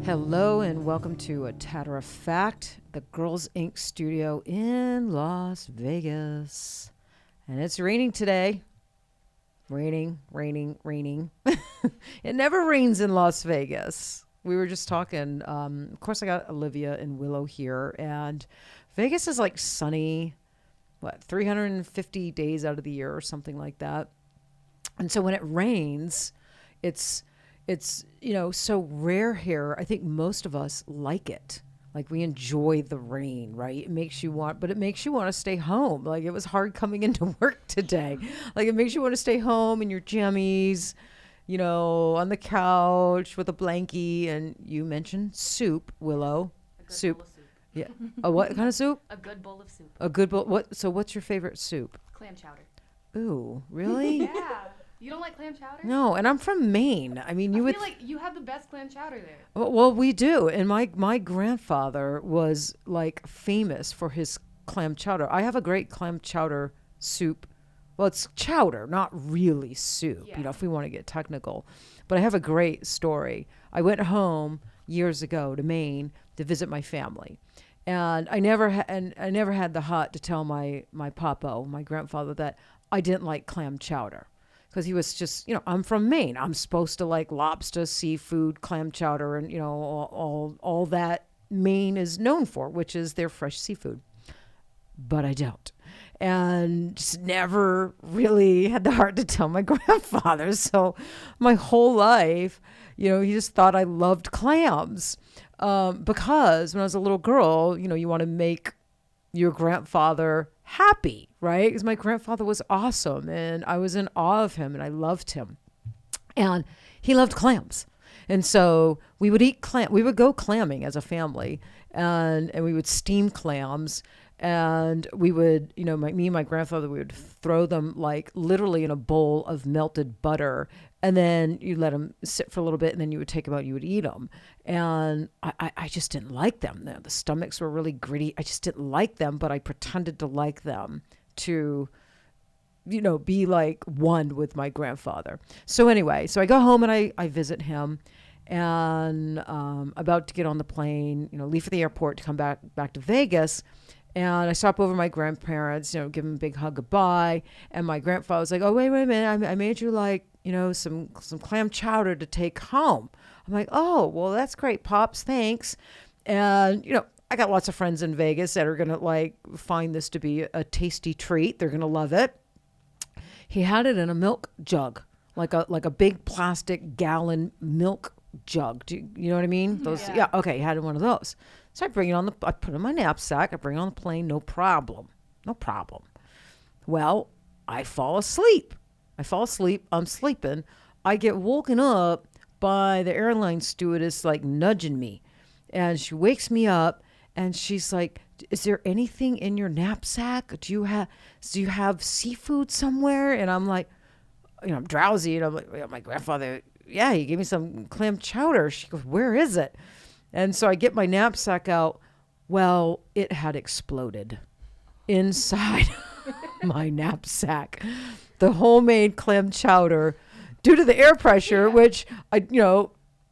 Hello and welcome to a Tatter-a-fact, the Girls Inc. studio in Las Vegas. And it's raining today. Raining. It never rains in Las Vegas. We were just talking. Of course, I got Olivia and Willow here. And Vegas is like sunny, 350 days out of the year or something like that. And so when it rains, it's so rare here. I think most of us like it. Like we enjoy the rain, right? It makes you want to stay home. Like it was hard coming into work today. Like it makes you want to stay home in your jammies, on the couch with a blankie. And you mentioned soup, Willow. A good Soup. bowl of soup. Yeah. A what kind of soup? A good bowl of soup. A good bowl. What's your favorite soup? Clam chowder. Ooh, really? Yeah. You don't like clam chowder? No, and I'm from Maine. I mean, I feel like you have the best clam chowder there. Well, we do. And my grandfather was like famous for his clam chowder. I have a great clam chowder soup. Well, it's chowder, not really soup, Yeah. if we want to get technical. But I have a great story. I went home years ago to Maine to visit my family. And I never had the heart to tell my papo, my grandfather, that I didn't like clam chowder. Because he was just, I'm from Maine. I'm supposed to like lobster, seafood, clam chowder, and, all that Maine is known for, which is their fresh seafood. But I don't. And just never really had the heart to tell my grandfather. So my whole life, he just thought I loved clams. Because when I was a little girl, you want to make your grandfather happy, right? Because my grandfather was awesome and I was in awe of him and I loved him. And he loved clams. And so we would we would go clamming as a family and we would steam clams and we would, me and my grandfather, we would throw them like literally in a bowl of melted butter. And then you let them sit for a little bit and then you would take them out and you would eat them. And I just didn't like them. The stomachs were really gritty. I just didn't like them, but I pretended to like them to, be like one with my grandfather. So anyway, so I go home and I visit him and about to get on the plane, leave for the airport to come back to Vegas. And I stop over my grandparents, give them a big hug goodbye. And my grandfather was like, oh, wait a minute. I made you like, some clam chowder to take home. I'm like, oh, well, that's great, Pops. Thanks. And, I got lots of friends in Vegas that are going to like find this to be a tasty treat. They're going to love it. He had it in a milk jug, like a big plastic gallon milk jug. Do you know what I mean? Those, yeah. Okay. He had one of those. So I bring it I put it in my knapsack. I bring it on the plane. No problem. Well, I fall asleep. I'm sleeping. I get woken up by the airline stewardess like nudging me. And she wakes me up and she's like, is there anything in your knapsack? Do you have seafood somewhere? And I'm like, I'm drowsy. And I'm like, my grandfather, yeah, he gave me some clam chowder. She goes, where is it? And so I get my knapsack out. Well, it had exploded inside my knapsack. The homemade clam chowder, due to the air pressure, which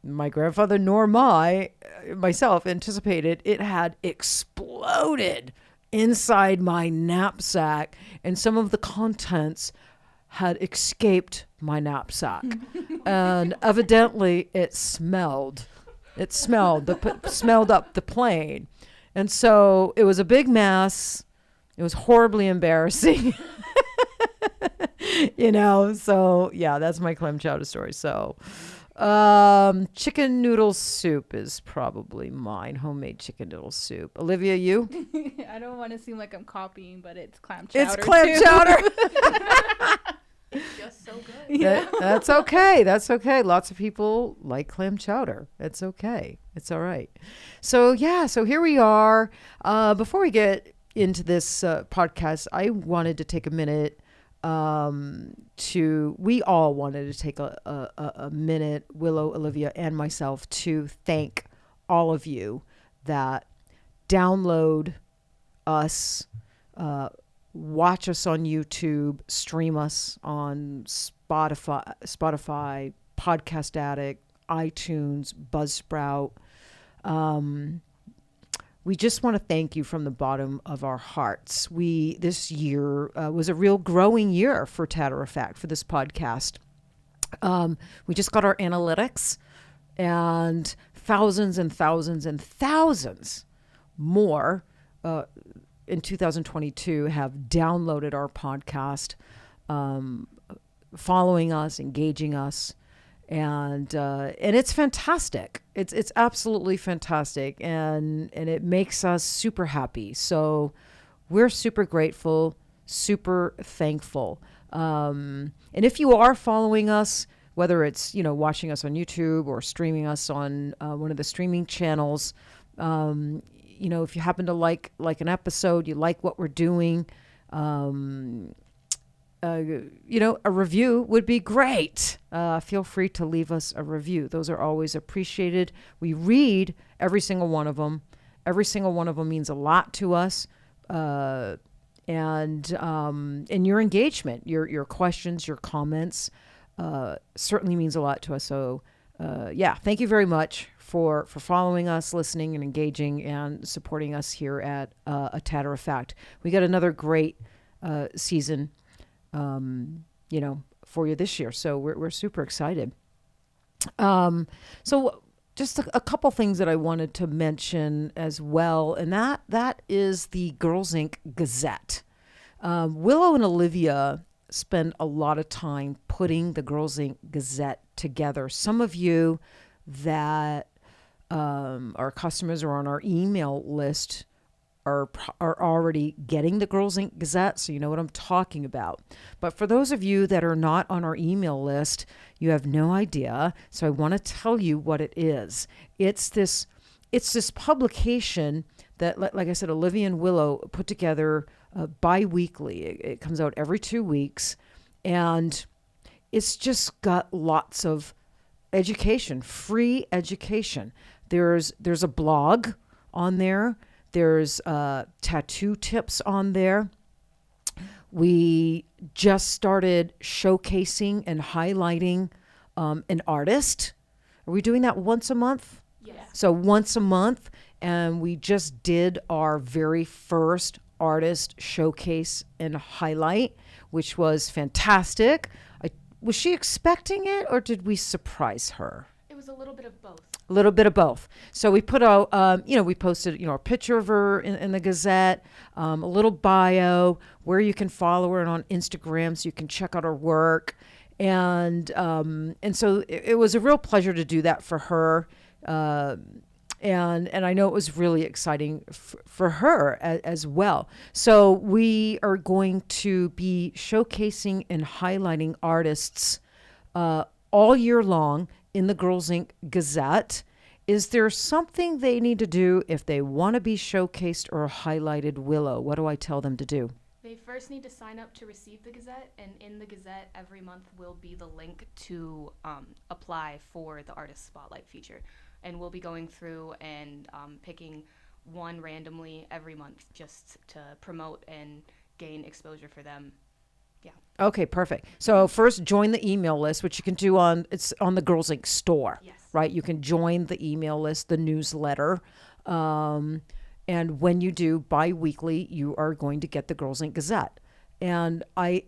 my grandfather nor myself anticipated, it had exploded inside my knapsack, and some of the contents had escaped my knapsack, and evidently it smelled. It smelled up the plane, and so it was a big mess. It was horribly embarrassing. So yeah, that's my clam chowder story. So, chicken noodle soup is probably mine. Homemade chicken noodle soup. Olivia, you? I don't want to seem like I'm copying, but it's clam chowder. It's clam chowder. It's just so good. That's okay. That's okay. Lots of people like clam chowder. It's okay. It's all right. So yeah, so here we are. Before we get into this podcast, I wanted to take a minute we all wanted to take a minute, Willow, Olivia, and myself, to thank all of you that download us, watch us on YouTube, stream us on Spotify, Podcast Addict, iTunes, Buzzsprout, We just want to thank you from the bottom of our hearts. This year was a real growing year for Tatter-a-fact, for this podcast. We just got our analytics, and thousands and thousands and thousands more in 2022 have downloaded our podcast, following us, engaging us. And it's fantastic. It's absolutely fantastic, and it makes us super happy. So we're super grateful, super thankful. And if you are following us, whether it's watching us on YouTube or streaming us on one of the streaming channels, if you happen to like an episode, you like what we're doing, a review would be great. Feel free to leave us a review. Those are always appreciated. We read every single one of them. Every single one of them means a lot to us. And your engagement, your questions, your comments, certainly means a lot to us. So, thank you very much for following us, listening and engaging and supporting us here at a Tatter-a-fact. We got another great season for you this year. So we're super excited. So just a couple things that I wanted to mention as well. And that is the Girls Inc. Gazette. Willow and Olivia spend a lot of time putting the Girls Inc. Gazette together. Some of you that are customers or on our email list are already getting the Girls Inc. Gazette, so you know what I'm talking about. But for those of you that are not on our email list, you have no idea. So I want to tell you what it is. It's this publication that, like I said, Olivia and Willow put together bi-weekly. It comes out every 2 weeks, and it's just got lots of education, free education. There's a blog on there. There's tattoo tips on there. We just started showcasing and highlighting an artist. Are we doing that once a month? Yes. So once a month, and we just did our very first artist showcase and highlight, which was fantastic. Was she expecting it, or did we surprise her? It was a little bit of both. A little bit of both. So we put out, we posted, a picture of her in the Gazette, a little bio, where you can follow her on Instagram so you can check out her work. And so it was a real pleasure to do that for her. And I know it was really exciting for her as well. So we are going to be showcasing and highlighting artists all year long in the Girls Inc. Gazette. Is there something they need to do if they want to be showcased or highlighted, Willow? What do I tell them to do? They first need to sign up to receive the Gazette, and in the Gazette every month will be the link to apply for the Artist Spotlight feature. And we'll be going through and picking one randomly every month just to promote and gain exposure for them. Yeah. Okay, perfect. So first, join the email list, which you can do it's on the Girls Inc. store. Yes. Right? You can join the email list, the newsletter. And when you do bi-weekly, you are going to get the Girls Inc. Gazette. And I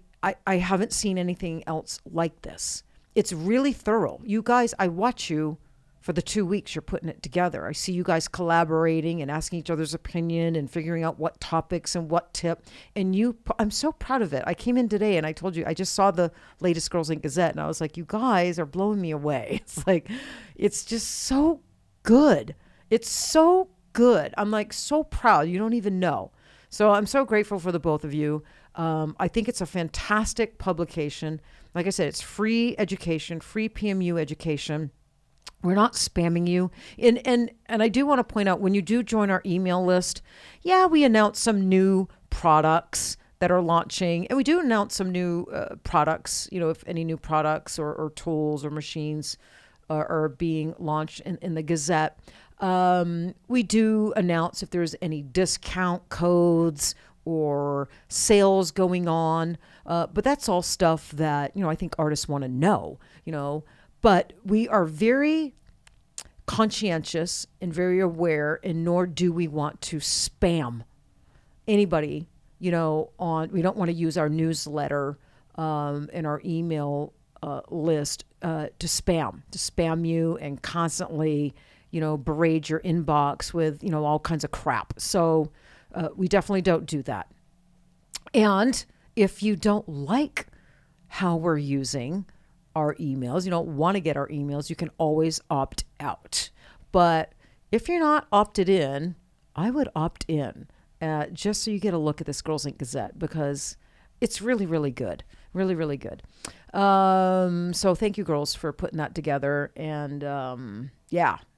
haven't seen anything else like this. It's really thorough. You guys, I watch you for the 2 weeks you're putting it together. I see you guys collaborating and asking each other's opinion and figuring out what topics and what tip. And I'm so proud of it. I came in today and I told you, I just saw the latest Girls Inc. Gazette and I was like, you guys are blowing me away. It's like, it's just so good. It's so good. I'm like so proud. You don't even know. So I'm so grateful for the both of you. I think it's a fantastic publication. Like I said, it's free education, free PMU education. We're not spamming you. And I do want to point out, when you do join our email list, we announce some new products that are launching. And we do announce some new products, if any new products or tools or machines are being launched in the Gazette. We do announce if there's any discount codes or sales going on. But that's all stuff that, I think artists want to know, But we are very conscientious and very aware, and nor do we want to spam anybody, we don't want to use our newsletter and our email list to spam you and constantly, berate your inbox with, all kinds of crap. So we definitely don't do that. And if you don't like how we're using our emails, you don't want to get our emails, you can always opt out. But if you're not opted in, I would opt in just so you get a look at this Girls Inc. Gazette, because it's really, really good. Really, really good. So thank you, girls, for putting that together. And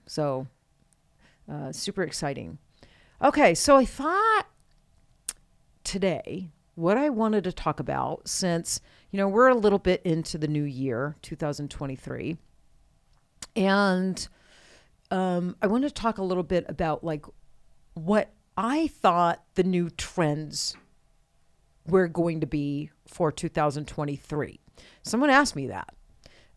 so super exciting. Okay, so I thought today what I wanted to talk about, since, we're a little bit into the new year, 2023, and I want to talk a little bit about like what I thought the new trends were going to be for 2023. Someone asked me that.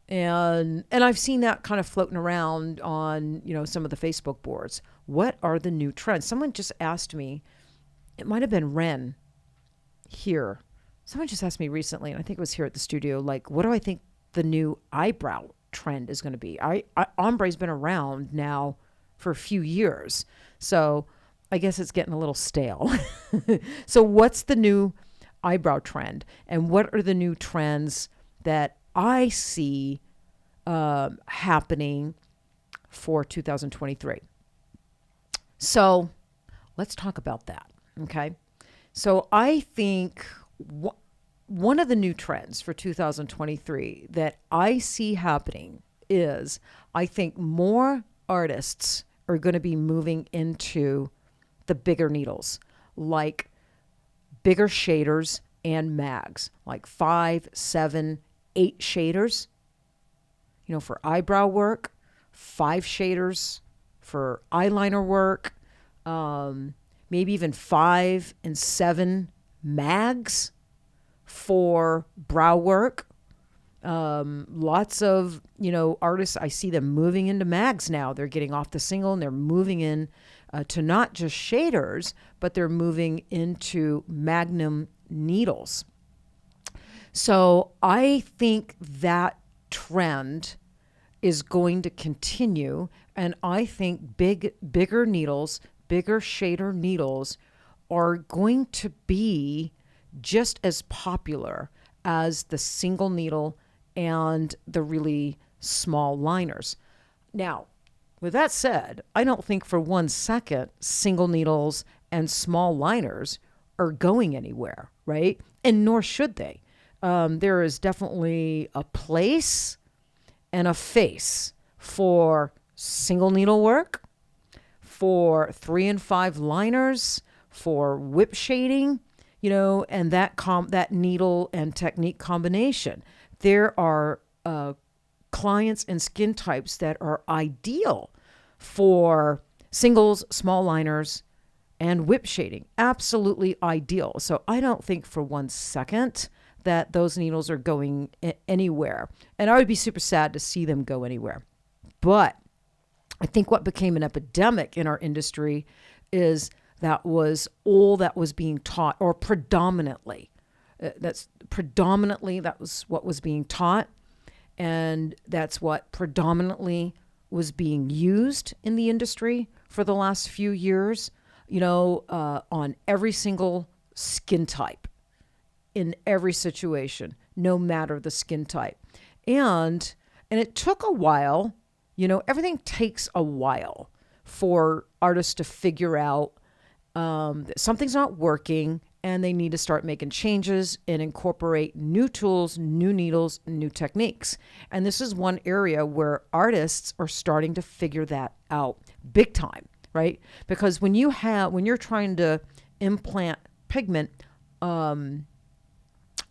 And I've seen that kind of floating around on, some of the Facebook boards. What are the new trends? Someone just asked me, it might have been Ren here. Someone just asked me recently, and I think it was here at the studio, like, what do I think the new eyebrow trend is going to be? Ombre's been around now for a few years, so I guess it's getting a little stale. So what's the new eyebrow trend, and what are the new trends that I see happening for 2023? So let's talk about that. Okay. So I think one of the new trends for 2023 that I see happening is, I think more artists are going to be moving into the bigger needles, like bigger shaders and mags, like 5, 7, 8 shaders, for eyebrow work, 5 shaders for eyeliner work, maybe even 5 and 7 mags for brow work. Lots of, artists, I see them moving into mags now. They're getting off the single and they're moving in to not just shaders, but they're moving into magnum needles. So I think that trend is going to continue. And I think bigger needles, bigger shader needles are going to be just as popular as the single needle and the really small liners. Now, with that said, I don't think for 1 second single needles and small liners are going anywhere, right? And nor should they. There is definitely a place and a face for single needle work, for 3 and 5 liners, for whip shading, and that needle and technique combination. There are clients and skin types that are ideal for singles, small liners, and whip shading. Absolutely ideal. So I don't think for 1 second that those needles are going anywhere. And I would be super sad to see them go anywhere. But I think what became an epidemic in our industry is that was all that was being taught, or predominantly. That was what was being taught. And that's what predominantly was being used in the industry for the last few years, on every single skin type, in every situation, no matter the skin type. And it took a while, everything takes a while for artists to figure out that something's not working and they need to start making changes and incorporate new tools, new needles, new techniques. And this is one area where artists are starting to figure that out big time, right? Because when you're trying to implant pigment on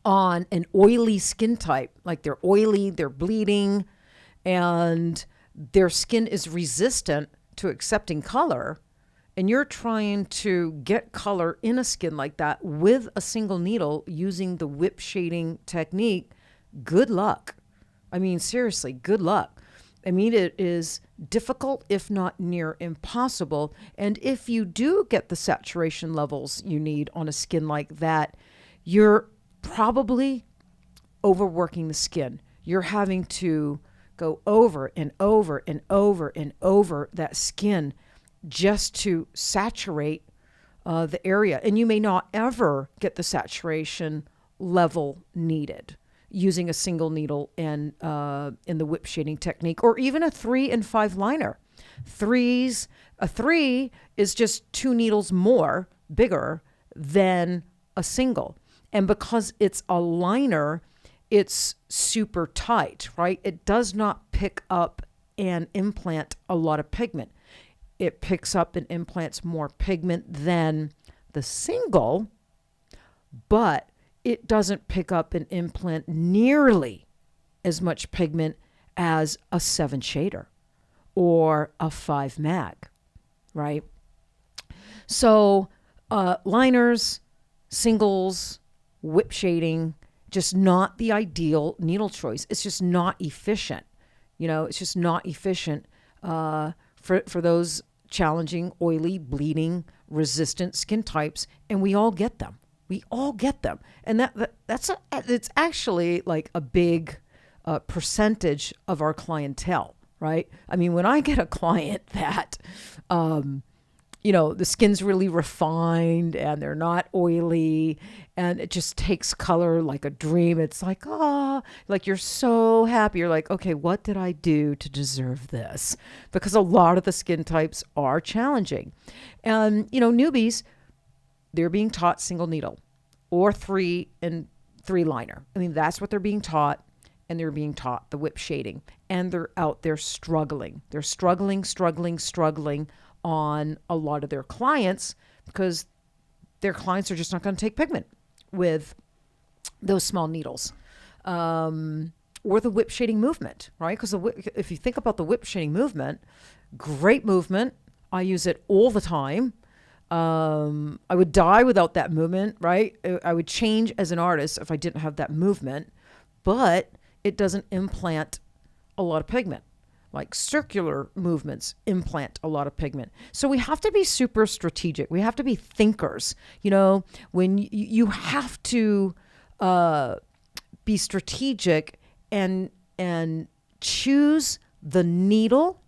an oily skin type, like they're oily, they're bleeding, and their skin is resistant to accepting color, and you're trying to get color in a skin like that with a single needle using the whip shading technique, good luck. I mean, seriously, good luck. I mean, it is difficult, if not near impossible. And if you do get the saturation levels you need on a skin like that, you're probably overworking the skin. You're having to go over and over and over and over that skin just to saturate the area. And you may not ever get the saturation level needed using a single needle and in the whip shading technique, or even a 3 and 5 liner. A 3 is just 2 needles more, bigger than a single. And because it's a liner, it's super tight, right? It does not pick up and implant a lot of pigment. It picks up and implants more pigment than the single, but it doesn't pick up and implant nearly as much pigment as a 7 shader or a 5 mag, right? So liners, singles, whip shading, just not the ideal needle choice. It's just not efficient. It's just not efficient for those challenging, oily, bleeding, resistant skin types. And we all get them. And it's actually like a big percentage of our clientele, right? I mean, when I get a client that, the skin's really refined and they're not oily and it just takes color like a dream. It's like, like you're so happy. You're like, okay, what did I do to deserve this? Because a lot of the skin types are challenging. And, newbies, they're being taught single needle or 3 and 3 liner. I mean, that's what they're being taught, and they're being taught the whip shading, and they're out there struggling. They're struggling on a lot of their clients because their clients are just not going to take pigment with those small needles. Or the whip shading movement, right? Because if you think about the whip shading movement, great movement. I use it all the time. I would die without that movement, right? I would change as an artist if I didn't have that movement, but it doesn't implant a lot of pigment. Like circular movements implant a lot of pigment. So we have to be super strategic. We have to be thinkers. When you have to be strategic and choose the needle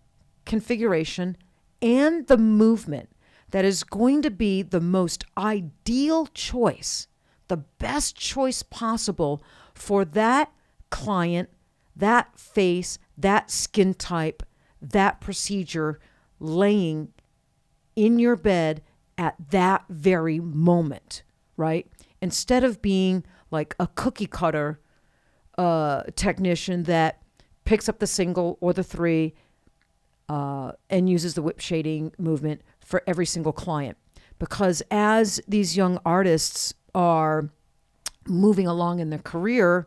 configuration and the movement that is going to be the most ideal choice, the best choice possible for that client, that face, that skin type, that procedure laying in your bed at that very moment, right? Instead of being like a cookie cutter technician that picks up the single or the 3 and uses the whip shading movement for every single client. Because as these young artists are moving along in their career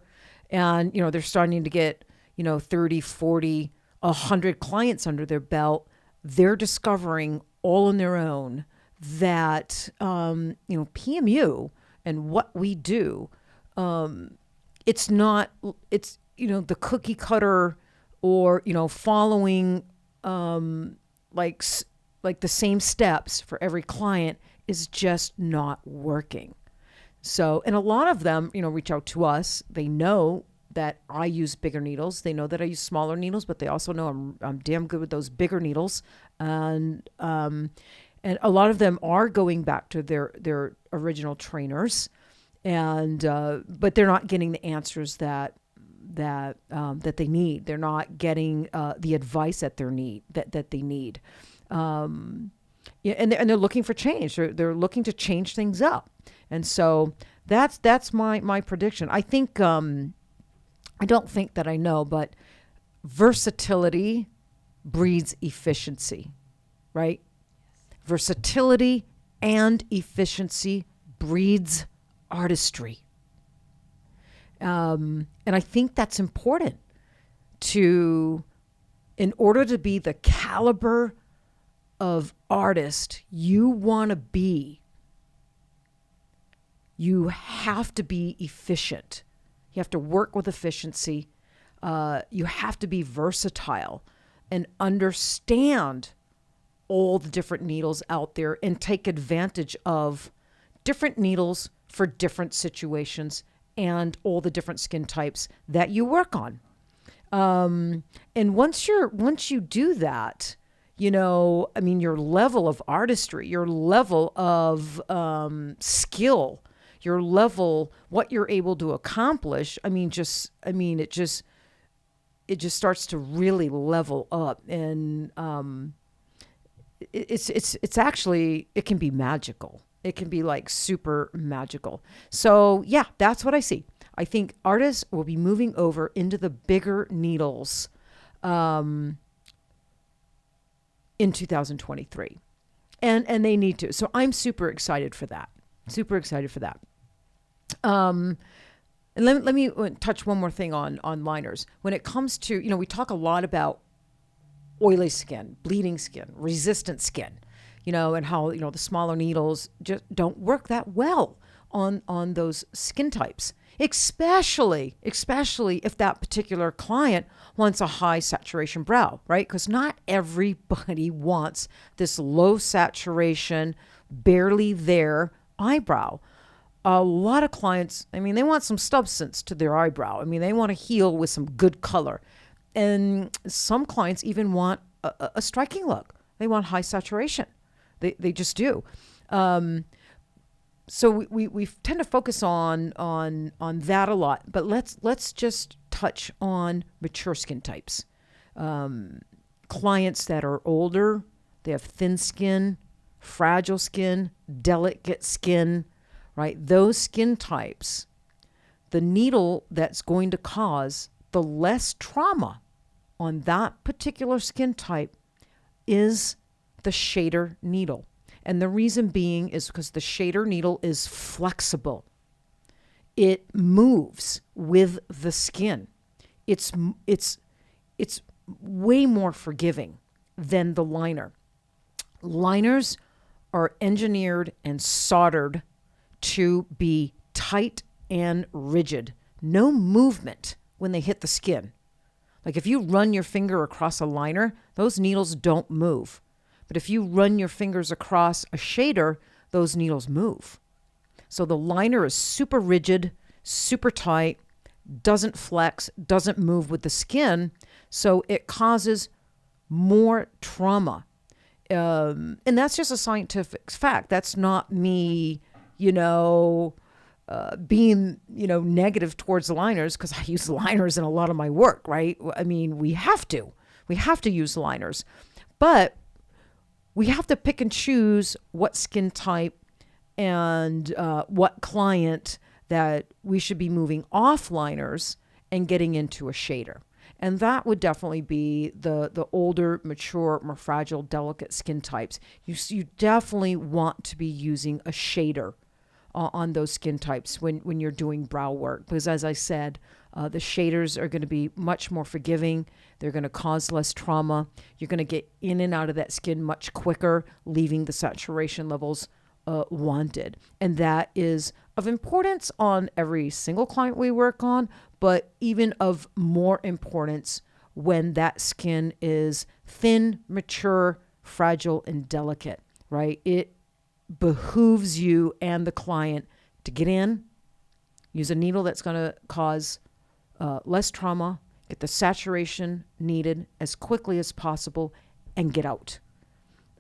and, they're starting to get, 30, 40, 100 clients under their belt, they're discovering all on their own that, PMU and what we do, it's the cookie cutter or, following, like the same steps for every client is just not working. So, and a lot of them, reach out to us. They know that I use bigger needles. They know that I use smaller needles, but they also know I'm damn good with those bigger needles. And a lot of them are going back to their original trainers, and but they're not getting the answers that they need. They're not getting the advice that they need. Yeah, and they're looking for change. They're looking to change things up, and so that's my prediction. I think I don't think that I know, but versatility breeds efficiency, right? Yes. Versatility and efficiency breeds artistry, and I think that's important in order to be the caliber of artist you want to be. You have to be efficient. You have to work with efficiency. You have to be versatile. and understand all the different needles out there and take advantage of different needles for different situations and all the different skin types that you work on. And once you do that, you know, I mean, your level of artistry, your level of skill, your level, what you're able to accomplish, it just starts to really level up. And it's actually, it can be magical. It can be like super magical. So yeah, that's what I see. I think artists will be moving over into the bigger needles in 2023. And they need to. So I'm super excited for that. Super excited for that. And let me touch one more thing on liners. When it comes to, you know, we talk a lot about oily skin, bleeding skin, resistant skin, you know, and how, you know, the smaller needles just don't work that well on those skin types, especially if that particular client wants a high saturation brow, right? Because not everybody wants this low saturation, barely there eyebrow. A lot of clients, I mean, they want some substance to their eyebrow. I mean, they want to heal with some good color. And some clients even want a striking look. They want high saturation. They just do. So we tend to focus on that a lot. But let's just touch on mature skin types. Clients that are older, they have thin skin, fragile skin, delicate skin, right? Those skin types, the needle that's going to cause the less trauma on that particular skin type is the shader needle. And the reason being is because the shader needle is flexible. It moves with the skin. It's way more forgiving than the liner. Liners are engineered and soldered to be tight and rigid. No movement when they hit the skin. Like if you run your finger across a liner, those needles don't move. But if you run your fingers across a shader, those needles move. So the liner is super rigid, super tight, doesn't flex, doesn't move with the skin. So it causes more trauma. And that's just a scientific fact. That's not me, being, negative towards liners, because I use liners in a lot of my work, right? I mean, we have to use liners, but we have to pick and choose what skin type and what client that we should be moving off liners and getting into a shader. And that would definitely be the older, mature, more fragile, delicate skin types. You definitely want to be using a shader on those skin types when you're doing brow work. Because as I said, the shaders are going to be much more forgiving. They're going to cause less trauma. You're going to get in and out of that skin much quicker, leaving the saturation levels wanted. And that is of importance on every single client we work on, but even of more importance when that skin is thin, mature, fragile, and delicate, right? It behooves you and the client to get in, use a needle that's going to cause less trauma, get the saturation needed as quickly as possible, and get out.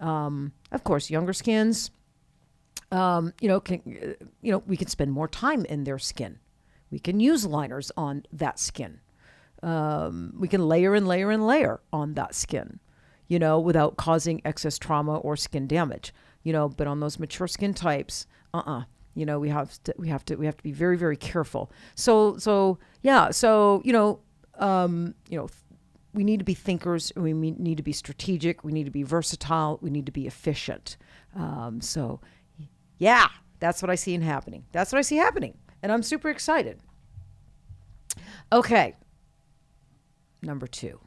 Of course, younger skins, we can spend more time in their skin. We can use liners on that skin. We can layer and layer and layer on that skin, without causing excess trauma or skin damage. But on those mature skin types, we have to be very, very careful. We need to be thinkers. We need to be strategic. We need to be versatile. We need to be efficient. That's what I see happening. That's what I see happening. And I'm super excited. Okay. Number two.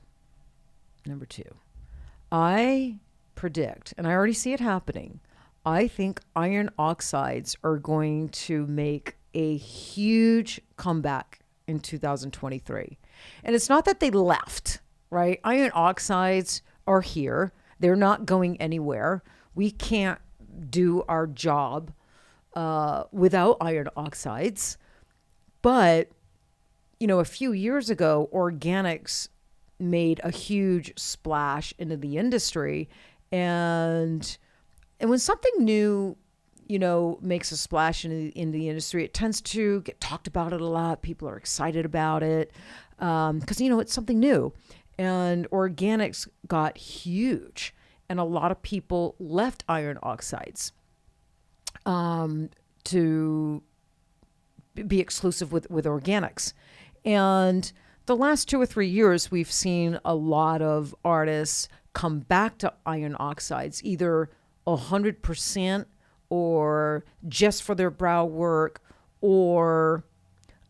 I predict, and I already see it happening, I think iron oxides are going to make a huge comeback in 2023. And it's not that they left. right? Iron oxides are here. They're not going anywhere. We can't do our job without iron oxides. But, a few years ago, organics made a huge splash into the industry. And when something new, makes a splash in the industry, it tends to get talked about it a lot. People are excited about it because, it's something new. And organics got huge. And a lot of people left iron oxides to be exclusive with organics. And the last 2 or 3 years, we've seen a lot of artists come back to iron oxides, either 100% or just for their brow work, or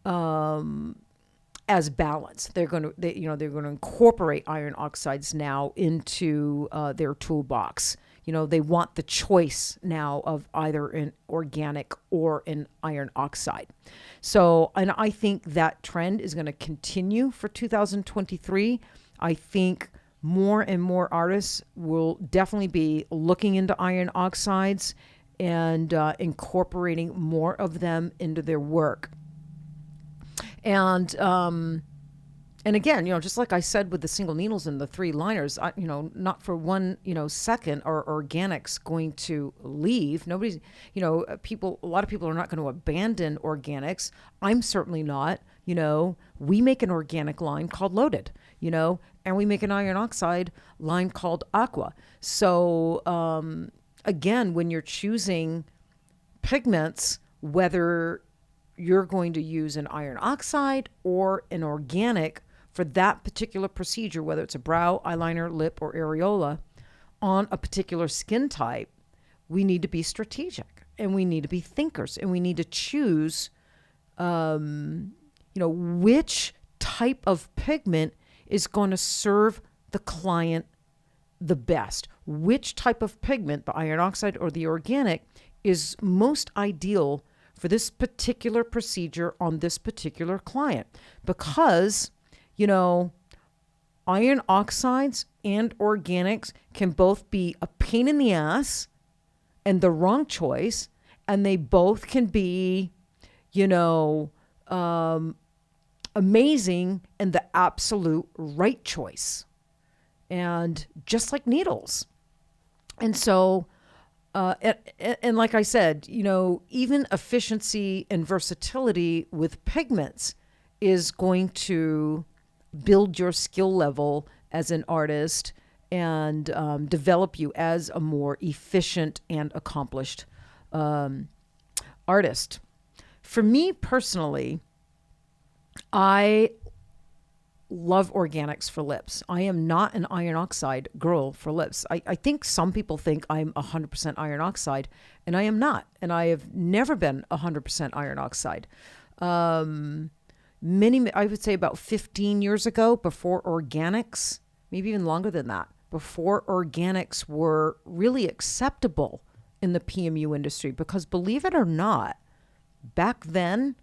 as balance. They're going to incorporate iron oxides now into their toolbox. They want the choice now of either an organic or an iron oxide. So, and I think that trend is going to continue for 2023. I think more and more artists will definitely be looking into iron oxides and incorporating more of them into their work. And again, just like I said with the single needles and the 3 liners, not for one, second are organics going to leave. Nobody's, a lot of people are not going to abandon organics. I'm certainly not. We make an organic line called Loaded, and we make an iron oxide line called Aqua. So, again, when you're choosing pigments, whether you're going to use an iron oxide or an organic for that particular procedure, whether it's a brow, eyeliner, lip, or areola, on a particular skin type, we need to be strategic and we need to be thinkers and we need to choose, which type of pigment is going to serve the client the best. Which type of pigment, the iron oxide or the organic, is most ideal for this particular procedure on this particular client. Because, iron oxides and organics can both be a pain in the ass and the wrong choice, and they both can be, amazing and the absolute right choice. And just like needles. And so, and like I said, even efficiency and versatility with pigments is going to build your skill level as an artist and develop you as a more efficient and accomplished artist. For me personally, I love organics for lips. I am not an iron oxide girl for lips. I think some people think I'm 100% iron oxide, and I am not. And I have never been 100% iron oxide. I would say about 15 years ago, before organics, maybe even longer than that, before organics were really acceptable in the PMU industry. Because believe it or not, back then,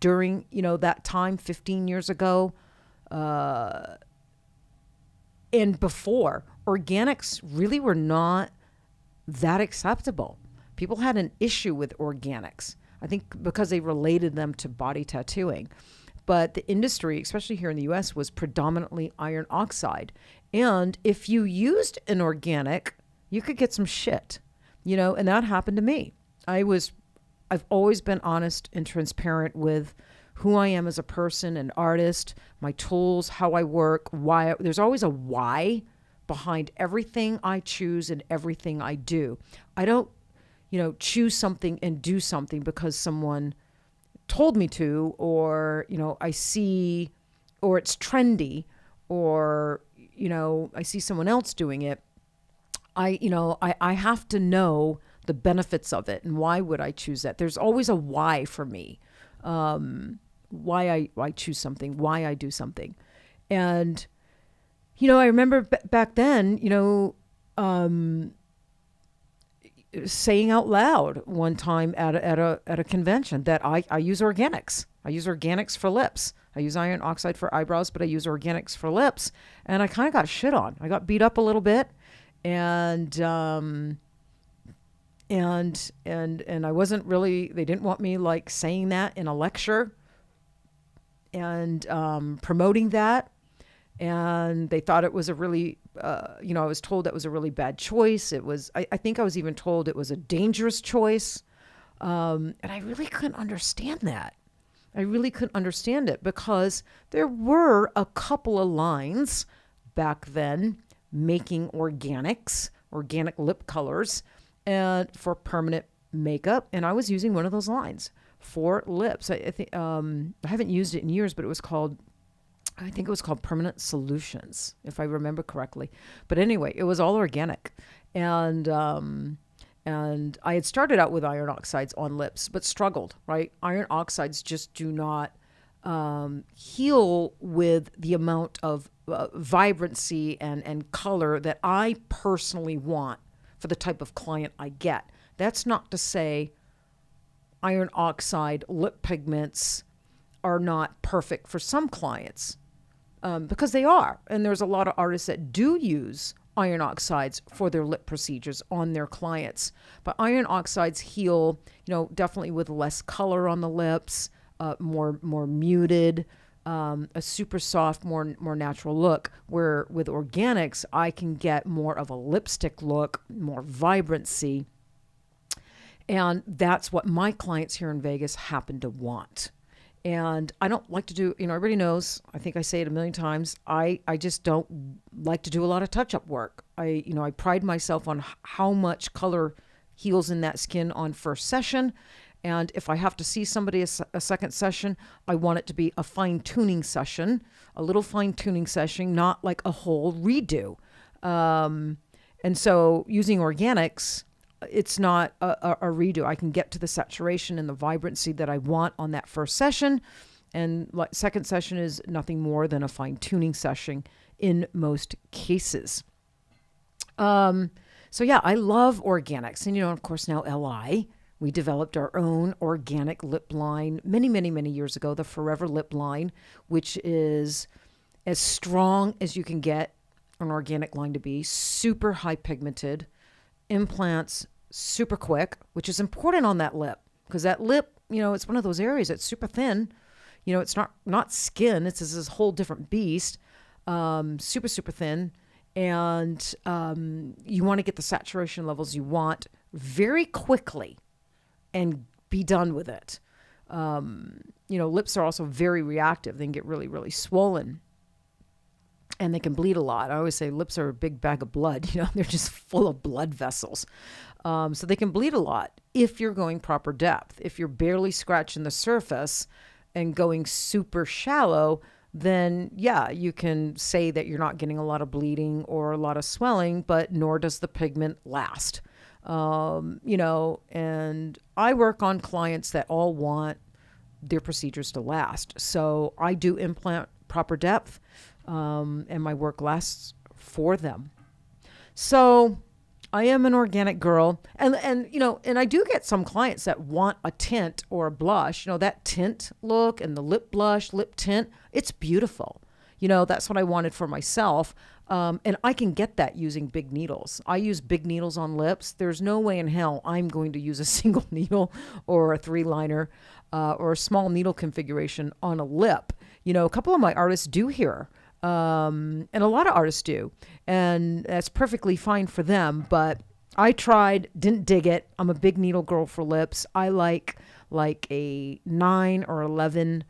during, that time, 15 years ago, and before, organics really were not that acceptable. People had an issue with organics, I think because they related them to body tattooing. But the industry, especially here in the US, was predominantly iron oxide. And if you used an organic, you could get some shit, and that happened to me. I've always been honest and transparent with who I am as a person, an artist, my tools, how I work, why. There's always a why behind everything I choose and everything I do. I don't, choose something and do something because someone told me to, or, I see, or it's trendy, or, I see someone else doing it. I have to know the benefits of it and why would I choose that. There's always a why for me. Why I choose something, why I do something. And, I remember back then, saying out loud one time at a convention that I use organics. I use organics for lips. I use iron oxide for eyebrows, but I use organics for lips. And I kind of got shit on. I got beat up a little bit, and I wasn't really. They didn't want me like saying that in a lecture and promoting that. And they thought it was a really, I was told that was a really bad choice. It was, I think I was even told it was a dangerous choice. And I really couldn't understand that. I really couldn't understand it because there were a couple of lines back then making organics, organic lip colors, and for permanent makeup. And I was using one of those lines for lips. I think, I haven't used it in years, but I think it was called Permanent Solutions, if I remember correctly. But anyway, it was all organic. And I had started out with iron oxides on lips, but struggled, right? Iron oxides just do not heal with the amount of vibrancy and color that I personally want for the type of client I get. That's not to say iron oxide lip pigments are not perfect for some clients, because they are. And there's a lot of artists that do use iron oxides for their lip procedures on their clients. But iron oxides heal, definitely with less color on the lips, more muted, a super soft, more natural look. Where with organics, I can get more of a lipstick look, more vibrancy. And that's what my clients here in Vegas happen to want. And I don't like to do, everybody knows, I think I say it a million times, I just don't like to do a lot of touch-up work. I pride myself on how much color heals in that skin on first session. And if I have to see somebody a second session, I want it to be a fine-tuning session, a little fine-tuning session, not like a whole redo. And so using organics, it's not a redo. I can get to the saturation and the vibrancy that I want on that first session. And second session is nothing more than a fine-tuning session in most cases. So yeah, I love organics. And, of course, now LI, we developed our own organic lip line many, many, many years ago, the Forever Lip line, which is as strong as you can get an organic line to be, super high pigmented, implants super quick, which is important on that lip because that lip, it's one of those areas that's super thin. It's not skin. It's this whole different beast, super, super thin. And you want to get the saturation levels you want very quickly and be done with it. Lips are also very reactive. They can get really, really swollen. And they can bleed a lot. I always say lips are a big bag of blood. They're just full of blood vessels. So they can bleed a lot if you're going proper depth. If you're barely scratching the surface and going super shallow, then yeah, you can say that you're not getting a lot of bleeding or a lot of swelling, but nor does the pigment last. And I work on clients that all want their procedures to last. So I do implant proper depth. And my work lasts for them. So I am an organic girl. And I do get some clients that want a tint or a blush, that tint look and the lip blush, lip tint, it's beautiful. That's what I wanted for myself. And I can get that using big needles. I use big needles on lips. There's no way in hell I'm going to use a single needle or a 3-liner, or a small needle configuration on a lip. A couple of my artists do here. And a lot of artists do, and that's perfectly fine for them. But I tried, didn't dig it. I'm a big needle girl for lips. I like a 9 or 11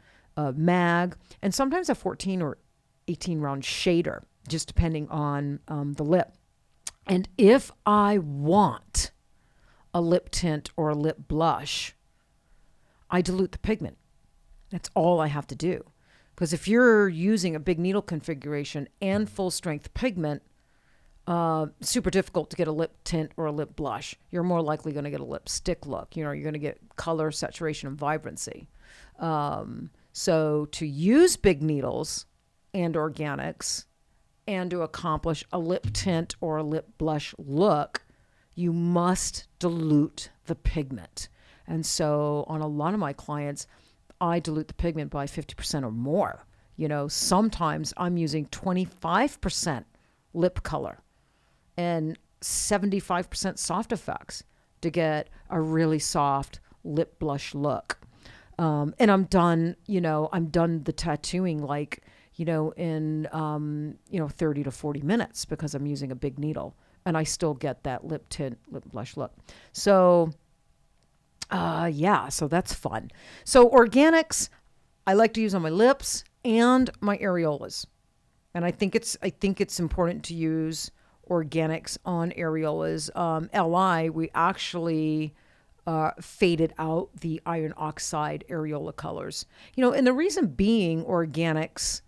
mag, and sometimes a 14 or 18 round shader, just depending on the lip. And if I want a lip tint or a lip blush, I dilute the pigment. That's all I have to do. Because if you're using a big needle configuration and full strength pigment, super difficult to get a lip tint or a lip blush. You're more likely going to get a lipstick look. You're going to get color, saturation, and vibrancy. So to use big needles and organics and to accomplish a lip tint or a lip blush look, you must dilute the pigment. And so on a lot of my clients, I dilute the pigment by 50% or more. Sometimes I'm using 25% lip color and 75% soft effects to get a really soft lip blush look. And I'm done the tattooing in 30 to 40 minutes because I'm using a big needle, and I still get that lip tint, lip blush look. So, so that's fun. So organics, I like to use on my lips and my areolas. And I think it's important to use organics on areolas. LI, we actually faded out the iron oxide areola colors. And the reason being organics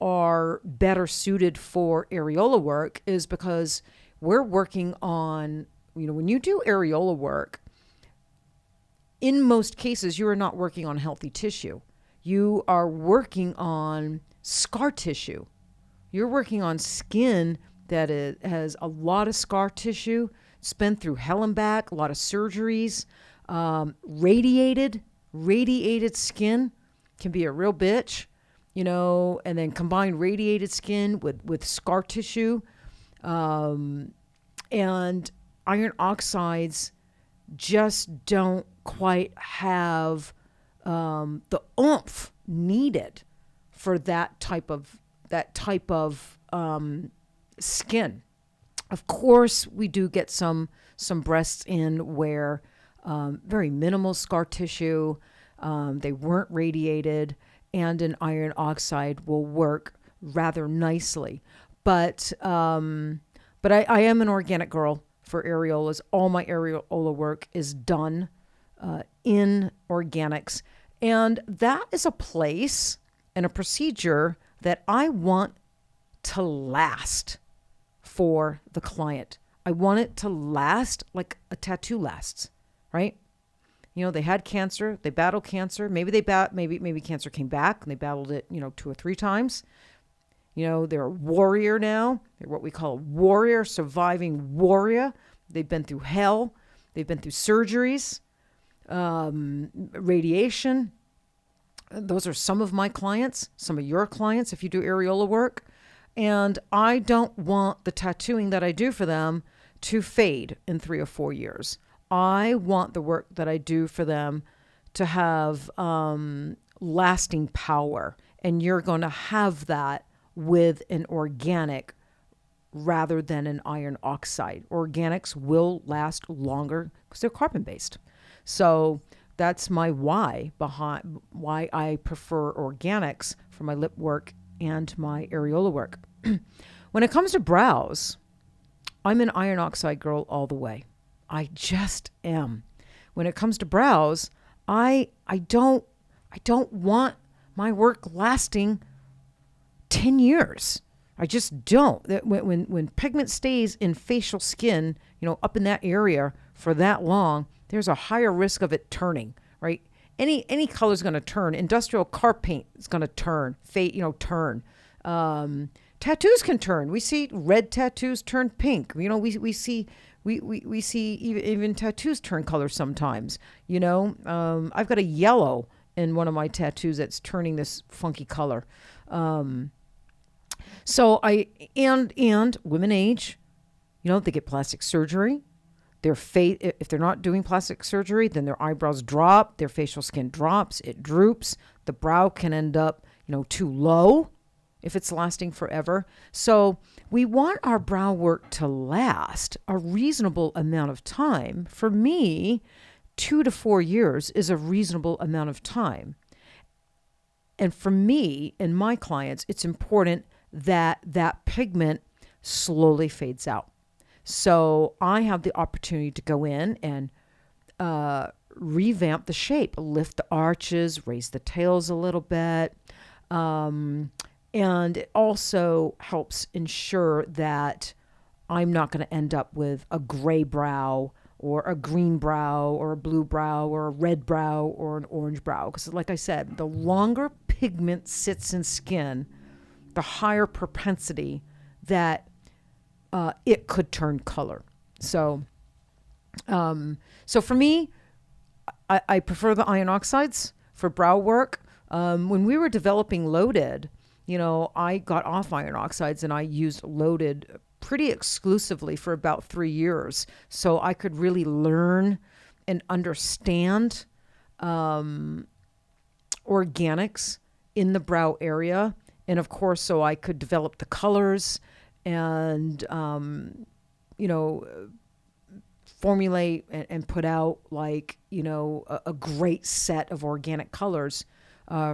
are better suited for areola work is because we're working on, when you do areola work, in most cases, you are not working on healthy tissue. You are working on scar tissue. You're working on skin that has a lot of scar tissue. It's been through hell and back, a lot of surgeries. Radiated skin can be a real bitch, and then combine radiated skin with scar tissue. And iron oxides just don't quite have the oomph needed for that type of skin. Of course, we do get some breasts in where very minimal scar tissue, they weren't radiated, and an iron oxide will work rather nicely. But I am an organic girl for areolas. All my areola work is done in organics. And that is a place and a procedure that I want to last for the client. I want it to last like a tattoo lasts, right? They had cancer, they battled cancer. Maybe maybe cancer came back and they battled it, 2 or 3 times. They're a warrior now. They're what we call a warrior, surviving warrior. They've been through hell. They've been through surgeries, radiation. Those are some of my clients, some of your clients if you do areola work. And I don't want the tattooing that I do for them to fade in 3 or 4 years. I want the work that I do for them to have lasting power. And you're going to have that with an organic rather than an iron oxide. Organics will last longer because they're carbon-based. So that's my why behind why I prefer organics for my lip work and my areola work. When it comes to brows, I'm an iron oxide girl all the way. I just am. When it comes to brows, I don't want my work lasting 10 years. I just don't. When pigment stays in facial skin, up in that area for that long, there's a higher risk of it turning, right? Any color is going to turn. Industrial car paint is going to turn, turn. Tattoos can turn. We see red tattoos turn pink. We see even tattoos turn color sometimes. I've got a yellow in one of my tattoos that's turning this funky color. So and women age, they get plastic surgery. If they're not doing plastic surgery, then their eyebrows drop, their facial skin drops, it droops. The brow can end up, too low if it's lasting forever. So we want our brow work to last a reasonable amount of time. For me, 2 to 4 years is a reasonable amount of time. And for me and my clients, it's important that that pigment slowly fades out. So I have the opportunity to go in and revamp the shape, lift the arches, raise the tails a little bit. And it also helps ensure that I'm not going to end up with a gray brow or a green brow or a blue brow or a red brow or an orange brow. Because like I said, the longer pigment sits in skin, the higher propensity that it could turn color. So So for me, I prefer the iron oxides for brow work. When we were developing Loaded, I got off iron oxides and I used Loaded pretty exclusively for about 3 years. So I could really learn and understand organics in the brow area. And of course, so I could develop the colors and, formulate and put out a great set of organic colors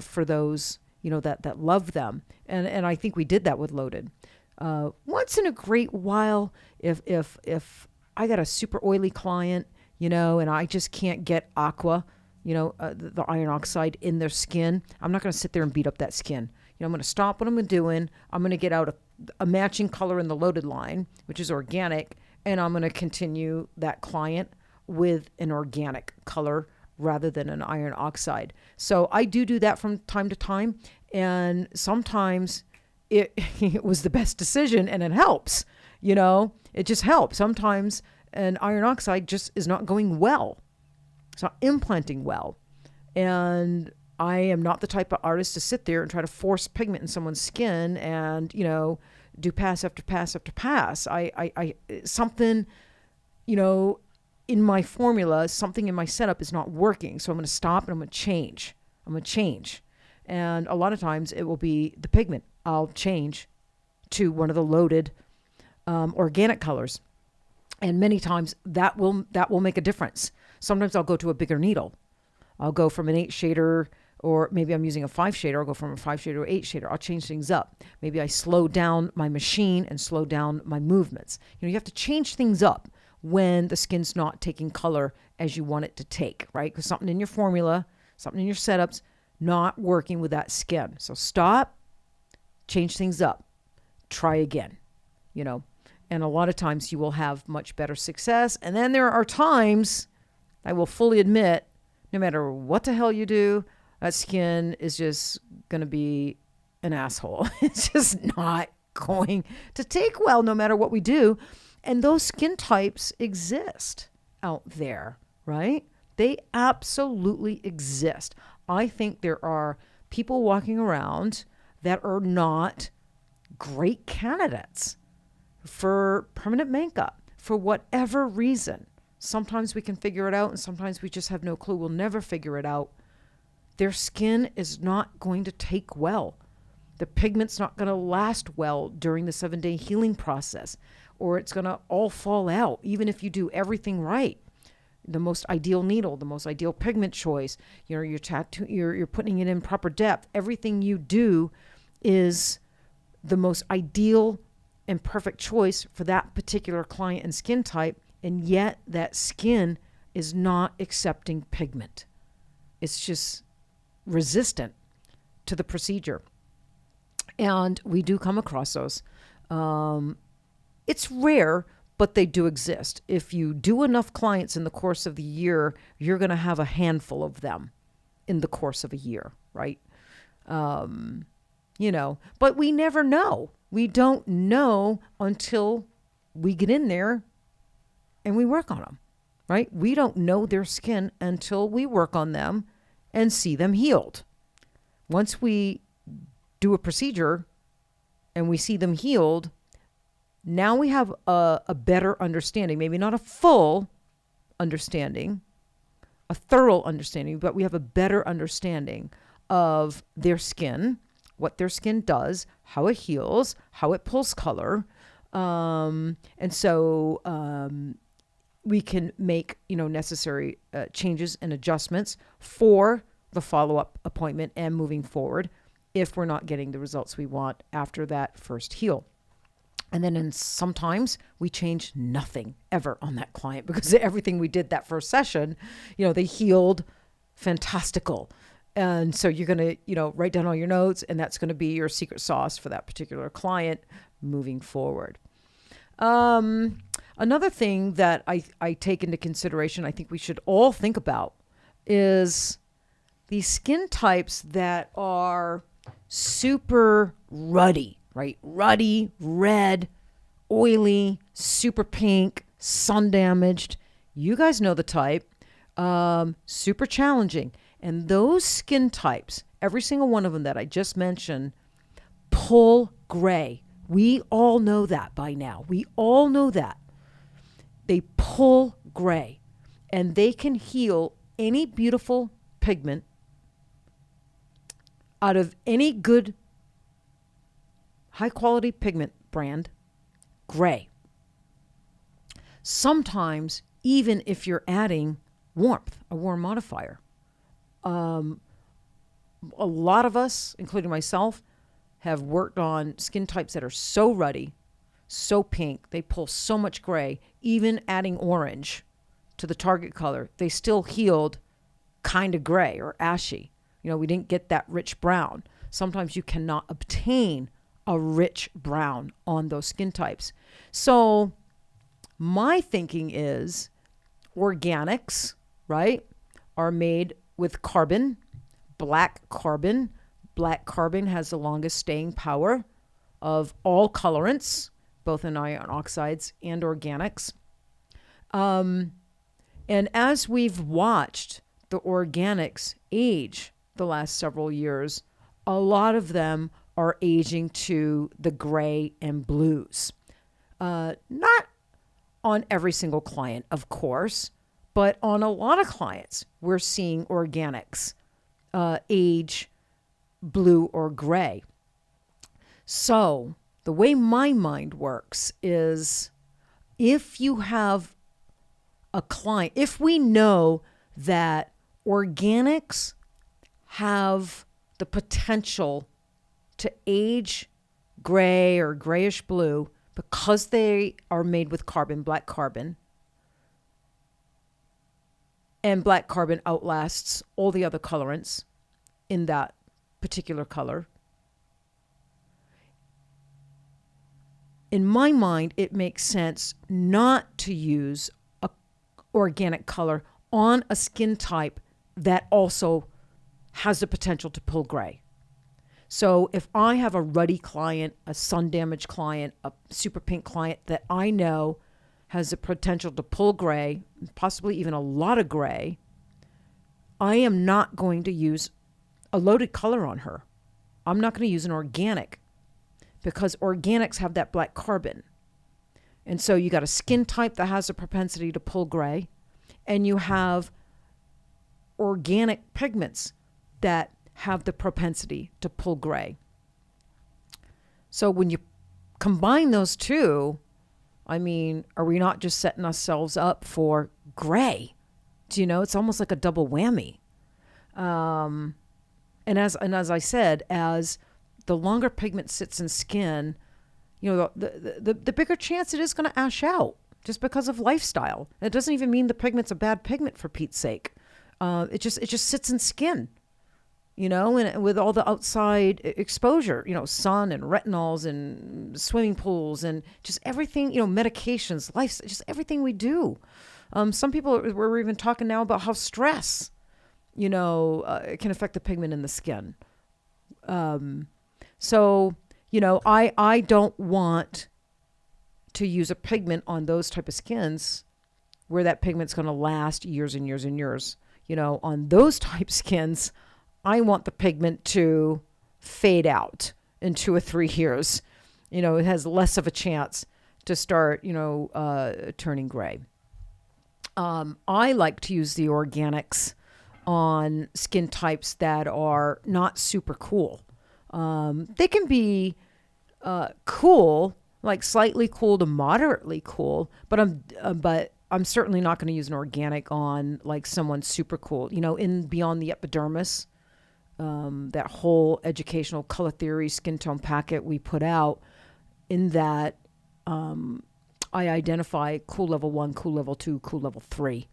for those, that love them. And I think we did that with Loaded. Once in a great while, if I got a super oily client, and I just can't get aqua, the iron oxide in their skin, I'm not going to sit there and beat up that skin. I'm going to stop what I'm doing. I'm going to get out a matching color in the Loaded line, which is organic, and I'm going to continue that client with an organic color rather than an iron oxide. So I do that from time to time, and sometimes it was the best decision, and it helps. It just helps. Sometimes an iron oxide just is not going well. It's not implanting well. And I am not the type of artist to sit there and try to force pigment in someone's skin and, do pass after pass after pass. I something, in my formula, something in my setup is not working. So I'm going to stop and I'm going to change. And a lot of times it will be the pigment. I'll change to one of the Loaded organic colors. And many times that will make a difference. Sometimes I'll go to a bigger needle. I'll go from an 8 shader, or maybe I'm using a 5 shader. I'll go from a 5 shader to 8 shader. I'll change things up. Maybe I slow down my machine and slow down my movements. You have to change things up when the skin's not taking color as you want it to take, right? Because something in your formula, something in your setup's not working with that skin. So stop, change things up, try again, And a lot of times you will have much better success. And then there are times, I will fully admit, no matter what the hell you do, that skin is just going to be an asshole. It's just not going to take well no matter what we do. And those skin types exist out there, right? They absolutely exist. I think there are people walking around that are not great candidates for permanent makeup for whatever reason. Sometimes we can figure it out, and sometimes we just have no clue. We'll never figure it out. Their skin is not going to take well. The pigment's not going to last well during the 7-day healing process, or it's going to all fall out, even if you do everything right. The most ideal needle, the most ideal pigment choice, your tattoo, you're putting it in proper depth. Everything you do is the most ideal and perfect choice for that particular client and skin type, and yet that skin is not accepting pigment. It's just resistant to the procedure. And we do come across those. It's rare, but they do exist. If you do enough clients in the course of the year, you're going to have a handful of them in the course of a year, right? But we never know. We don't know until we get in there and we work on them, right? We don't know their skin until we work on them and see them healed. Once we do a procedure and we see them healed, now we have a better understanding, maybe not a full understanding, a thorough understanding, but we have a better understanding of their skin, what their skin does, how it heals, how it pulls color. And so we can make, necessary changes and adjustments for the follow-up appointment and moving forward if we're not getting the results we want after that first heal. And then sometimes we change nothing ever on that client because everything we did that first session, they healed fantastical. And so you're going to, write down all your notes, and that's going to be your secret sauce for that particular client moving forward. Another thing that I take into consideration, I think we should all think about, is these skin types that are super ruddy, right? Ruddy, red, oily, super pink, sun damaged. You guys know the type. Super challenging. And those skin types, every single one of them that I just mentioned, pull gray. We all know that by now. We all know that. They pull gray. And they can heal any beautiful pigment out of any good high quality pigment brand, gray. Sometimes, even if you're adding warmth, a warm modifier. A lot of us, including myself, have worked on skin types that are so ruddy, so pink, they pull so much gray, even adding orange to the target color, they still healed kind of gray or ashy. We didn't get that rich brown. Sometimes you cannot obtain a rich brown on those skin types. So my thinking is organics, right, are made with carbon, black carbon. Black carbon has the longest staying power of all colorants, both in iron oxides and organics. And as we've watched the organics age the last several years, a lot of them are aging to the gray and blues. Not on every single client, of course, but on a lot of clients, we're seeing organics age blue or gray. So the way my mind works is if you have a client, if we know that organics have the potential to age gray or grayish blue because they are made with carbon, black carbon, and black carbon outlasts all the other colorants in that particular color. In my mind, it makes sense not to use a organic color on a skin type that also has the potential to pull gray. So if I have a ruddy client, a sun damaged client, a super pink client that I know has the potential to pull gray, possibly even a lot of gray, I am not going to use a loaded color on her. I'm not going to use an organic because organics have that black carbon. And so you got a skin type that has a propensity to pull gray, and you have organic pigments that have the propensity to pull gray. So when you combine those two, are we not just setting ourselves up for gray? It's almost like a double whammy. And as I said, as the longer pigment sits in skin, the bigger chance it is going to ash out just because of lifestyle. It doesn't even mean the pigment's a bad pigment, for Pete's sake. It just sits in skin, and with all the outside exposure, sun and retinols and swimming pools and just everything, medications, life, just everything we do. Some people we're even talking now about how stress, it can affect the pigment in the skin. So, I don't want to use a pigment on those type of skins where that pigment's going to last years and years and years. On those type skins, I want the pigment to fade out in 2 or 3 years. It has less of a chance to start, turning gray. I like to use the organics on skin types that are not super cool. They can be cool, like slightly cool to moderately cool, but I'm certainly not going to use an organic on like someone super cool. In Beyond the Epidermis, that whole educational color theory skin tone packet we put out, in that I identify cool level 1, cool level 2, cool level 3.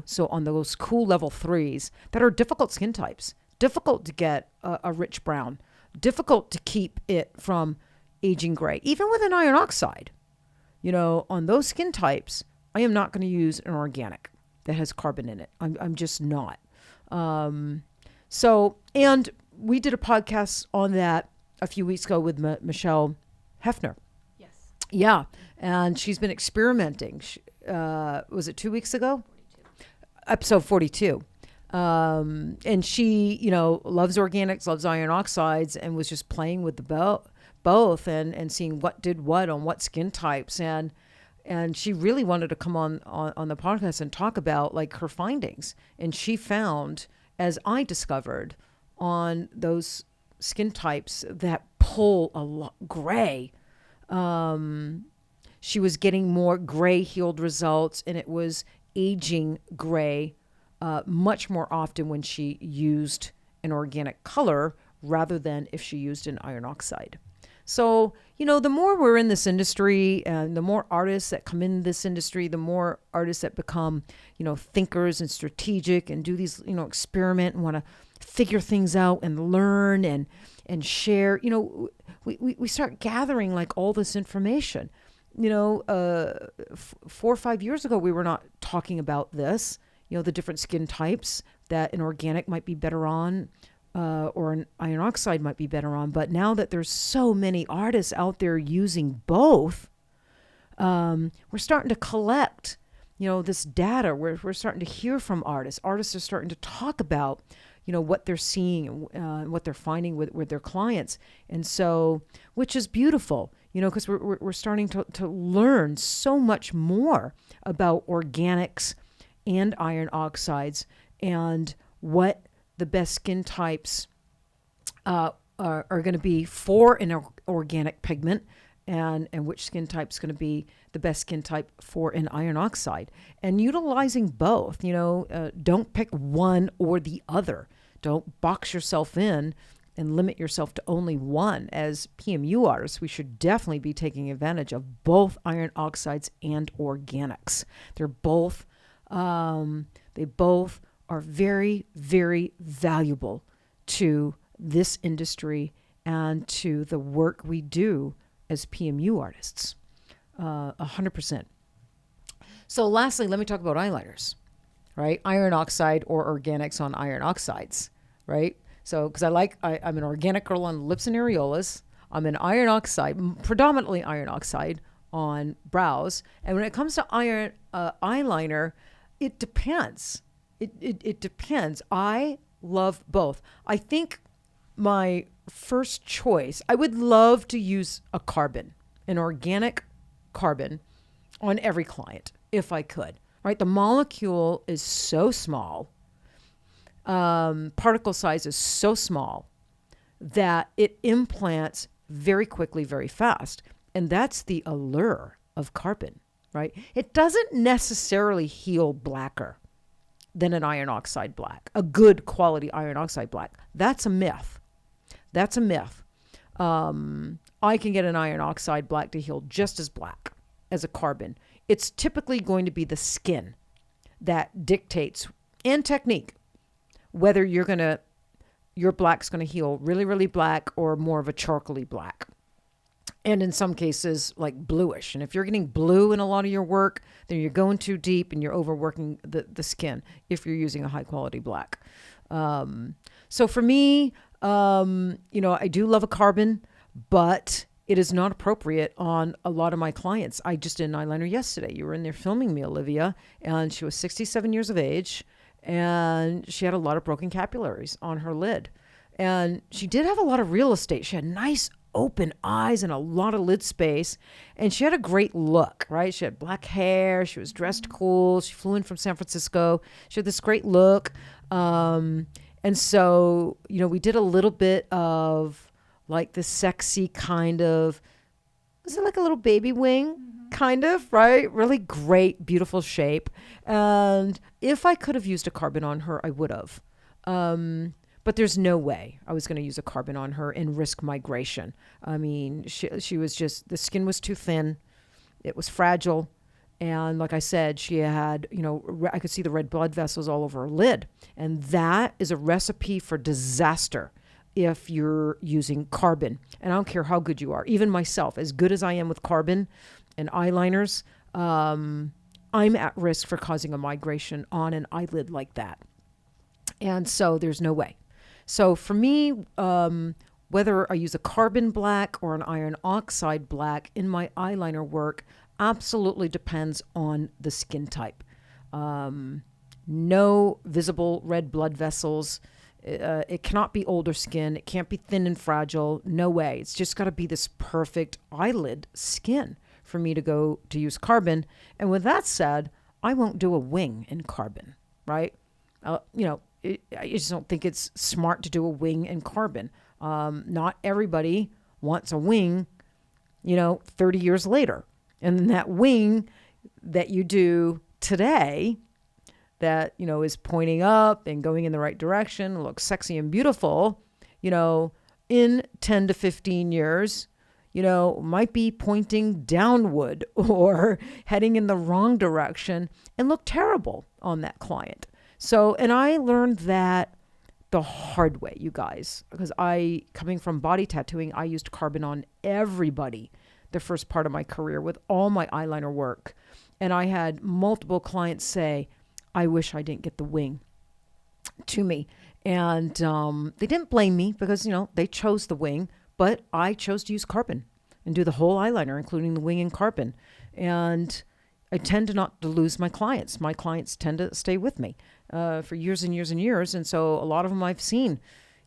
So on those cool level 3s that are difficult skin types, difficult to get a rich brown, difficult to keep it from aging gray, even with an iron oxide. On those skin types, I am not going to use an organic that has carbon in it. I'm just not. So, and we did a podcast on that a few weeks ago with Michelle Heffner. Yes. Yeah. And she's been experimenting was it 2 weeks ago? 42. Episode 42. And she, loves organics, loves iron oxides, and was just playing with the both and seeing what did what on what skin types. And she really wanted to come on the podcast and talk about like her findings. And she found, as I discovered, on those skin types that pull a lot gray, she was getting more gray healed results, and it was aging gray much more often when she used an organic color rather than if she used an iron oxide. So, the more we're in this industry and the more artists that come in this industry, the more artists that become, thinkers and strategic and do these, experiment and want to figure things out and learn and share, we start gathering like all this information. 4 or 5 years ago, we were not talking about this, the different skin types that an organic might be better on, or an iron oxide might be better on. But now that there's so many artists out there using both, we're starting to collect, this data. We're starting to hear from artists. Artists are starting to talk about, what they're seeing and what they're finding with their clients. And so, which is beautiful, because we're starting to learn so much more about organics and iron oxides and what the best skin types are going to be for an organic pigment, and which skin type is going to be the best skin type for an iron oxide, and utilizing both. Don't pick one or the other. Don't box yourself in and limit yourself to only one. As PMU artists, we should definitely be taking advantage of both iron oxides and organics. They're both they both are very, very valuable to this industry and to the work we do as PMU artists. 100%. So lastly, let me talk about eyeliners, right? Iron oxide or organics on iron oxides, right? So, because I'm an organic girl on lips and areolas. I'm an iron oxide, predominantly iron oxide on brows. And when it comes to iron eyeliner, it depends. It depends. I love both. I think my first choice, I would love to use a carbon, an organic carbon on every client if I could, right? The molecule is so small, particle size is so small that it implants very quickly, very fast. And that's the allure of carbon, right? It doesn't necessarily heal blacker than an iron oxide black, a good quality iron oxide black. That's a myth. That's a myth. I can get an iron oxide black to heal just as black as a carbon. It's typically going to be the skin that dictates, and technique, whether your black's going to heal really, really black or more of a charcoaly black. And in some cases, like bluish. And if you're getting blue in a lot of your work, then you're going too deep and you're overworking the skin if you're using a high quality black. So for me, I do love a carbon, but it is not appropriate on a lot of my clients. I just did an eyeliner yesterday. You were in there filming me, Olivia, and she was 67 years of age, and she had a lot of broken capillaries on her lid. And she did have a lot of real estate. She had nice open eyes and a lot of lid space. And she had a great look, right? She had black hair. She was dressed cool. She flew in from San Francisco. She had this great look. And so, we did a little bit of like the sexy kind of, was it like a little baby wing? Kind of, right? Really great, beautiful shape. And if I could have used a carbon on her, I would have. But there's no way I was going to use a carbon on her and risk migration. I mean, she was just, the skin was too thin. It was fragile. And like I said, she had, I could see the red blood vessels all over her lid. And that is a recipe for disaster if you're using carbon. And I don't care how good you are. Even myself, as good as I am with carbon and eyeliners, I'm at risk for causing a migration on an eyelid like that. And so there's no way. So for me, whether I use a carbon black or an iron oxide black in my eyeliner work, absolutely depends on the skin type. No visible red blood vessels. It cannot be older skin. It can't be thin and fragile. No way. It's just got to be this perfect eyelid skin for me to go to use carbon. And with that said, I won't do a wing in carbon, right? I just don't think it's smart to do a wing in carbon. Not everybody wants a wing, 30 years later. And then that wing that you do today that, is pointing up and going in the right direction, looks sexy and beautiful, in 10 to 15 years, might be pointing downward or heading in the wrong direction and look terrible on that client. So, and I learned that the hard way, you guys, because coming from body tattooing, I used carbon on everybody the first part of my career with all my eyeliner work. And I had multiple clients say, I wish I didn't get the wing to me. And they didn't blame me because, they chose the wing, but I chose to use carbon and do the whole eyeliner, including the wing and carbon. And I tend to not to lose my clients. My clients tend to stay with me for years and years and years. And so a lot of them I've seen,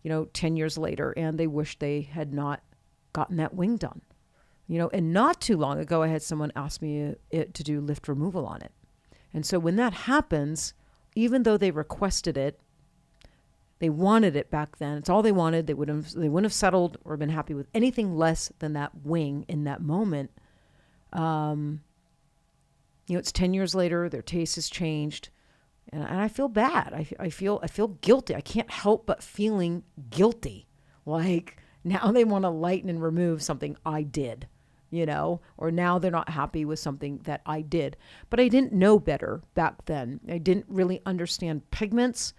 10 years later, and they wish they had not gotten that wing done. And not too long ago, I had someone ask me to do lift removal on it. And so when that happens, even though they requested it, they wanted it back then. It's all they wanted. They wouldn't have settled or been happy with anything less than that wing in that moment. It's 10 years later. Their taste has changed, and I feel bad. I feel guilty. I can't help but feeling guilty. Like now they want to lighten and remove something I did. Or now they're not happy with something that I did. But I didn't know better back then. I didn't really understand pigments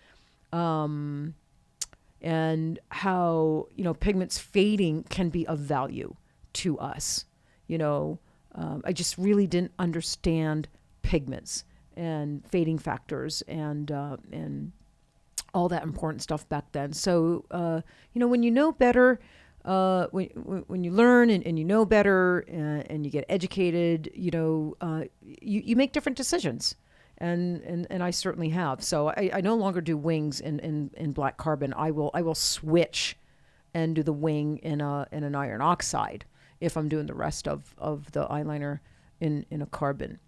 and how, pigments fading can be of value to us. I just really didn't understand pigments and fading factors and all that important stuff back then. So, when you know better, when you learn and you know better and you get educated, you make different decisions. And I certainly have. So I no longer do wings in black carbon. I will switch and do the wing in an iron oxide if I'm doing the rest of the eyeliner in a carbon.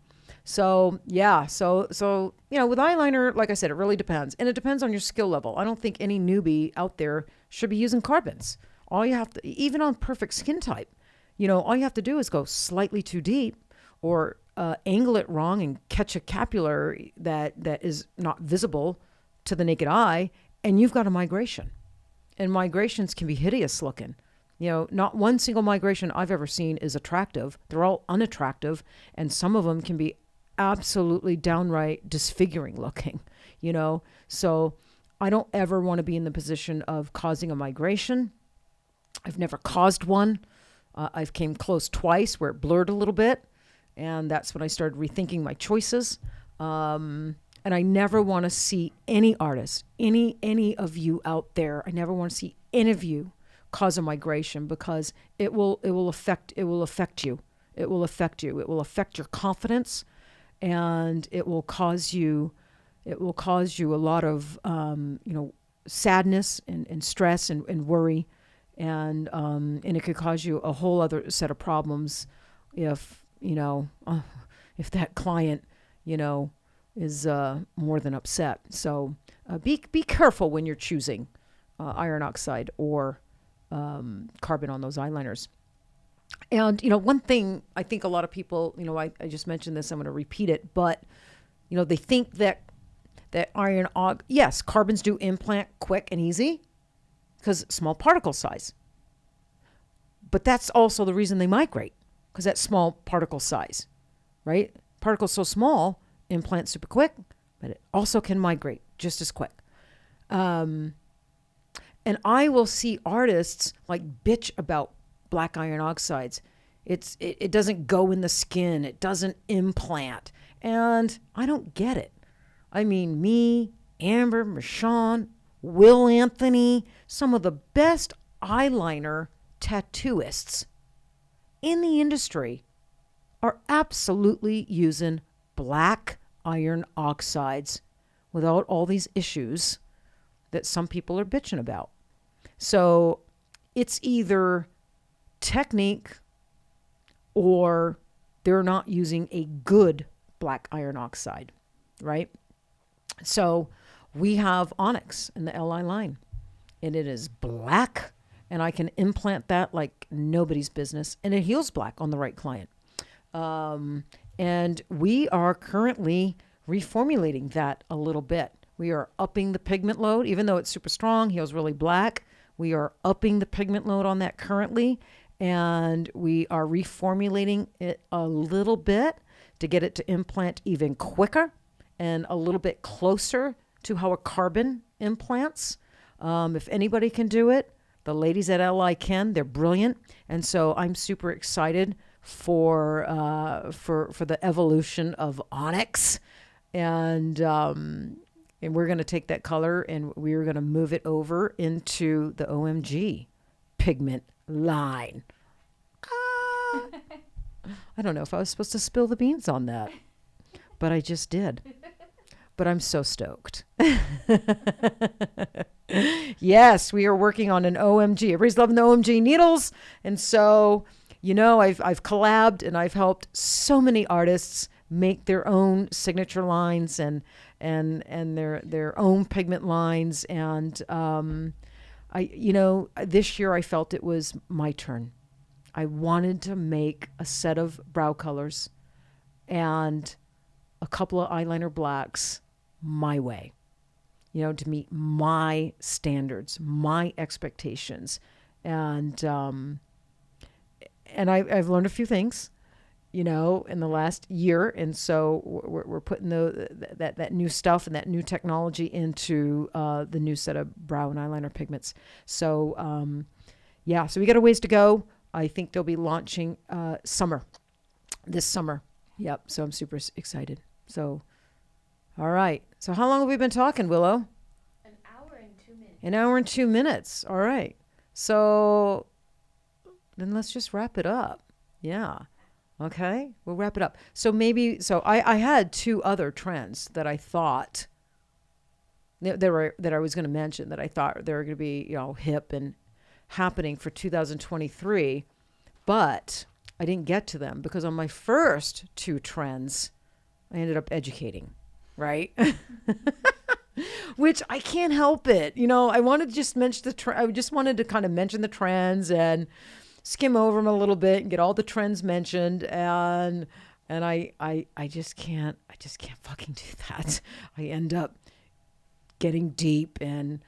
So yeah, so with eyeliner, like I said, it really depends. And it depends on your skill level. I don't think any newbie out there should be using carbons. All you have to, even on perfect skin type, all you have to do is go slightly too deep or angle it wrong and catch a capillary that is not visible to the naked eye, and you've got a migration. And migrations can be hideous looking. Not one single migration I've ever seen is attractive. They're all unattractive, and some of them can be absolutely downright disfiguring looking, So I don't ever want to be in the position of causing a migration. I've never caused one. I've came close twice where it blurred a little bit, and that's when I started rethinking my choices. And I never want to see any artist, any of you out there. I never want to see any of you cause a migration because it will affect you. It will affect you. It will affect your confidence, and it will cause you a lot of sadness and stress and worry. And it could cause you a whole other set of problems if that client, is more than upset. So be careful when you're choosing iron oxide or carbon on those eyeliners. And, one thing I think a lot of people, I just mentioned this, I'm going to repeat it, but, they think that yes, carbons do implant quick and easy, because small particle size. But that's also the reason they migrate, because that small particle size, right? Particles so small, implant super quick, but it also can migrate just as quick. And I will see artists like bitch about black iron oxides. It doesn't go in the skin. It doesn't implant. And I don't get it. I mean, me, Amber, Michonne, Will Anthony, some of the best eyeliner tattooists in the industry are absolutely using black iron oxides without all these issues that some people are bitching about. So it's either technique or they're not using a good black iron oxide, right? So we have Onyx in the LI line, and it is black, and I can implant that like nobody's business, and it heals black on the right client. And we are currently reformulating that a little bit. We are upping the pigment load, even though it's super strong, heals really black. We are upping the pigment load on that currently, and we are reformulating it a little bit to get it to implant even quicker and a little bit closer to how a carbon implants. If anybody can do it, the ladies at LI can. They're brilliant, and so I'm super excited for the evolution of Onyx, and we're going to take that color and we're going to move it over into the OMG pigment line. I don't know if I was supposed to spill the beans on that, but I just did. But I'm so stoked. Yes, we are working on an OMG. Everybody's loving the OMG needles. And so, you know, I've collabed and I've helped so many artists make their own signature lines and their own pigment lines. And this year I felt it was my turn. I wanted to make a set of brow colors and a couple of eyeliner blacks my way, to meet my standards, my expectations. And I've learned a few things, in the last year. And so we're putting that new stuff and that new technology into the new set of brow and eyeliner pigments. So, so we got a ways to go. I think they'll be launching this summer. Yep. So I'm super excited. So, all right. So how long have we been talking, Willow? An hour and 2 minutes. An hour and 2 minutes. All right. So then let's just wrap it up. Yeah. Okay. We'll wrap it up. So I had two other trends that I thought that I was going to mention, that I thought they were going to be, hip and happening for 2023, but I didn't get to them because on my first two trends, I ended up educating, right? Which I can't help it. I wanted to just mention I just wanted to kind of mention the trends and skim over them a little bit and get all the trends mentioned. And I just can't fucking do that. I end up getting deep and,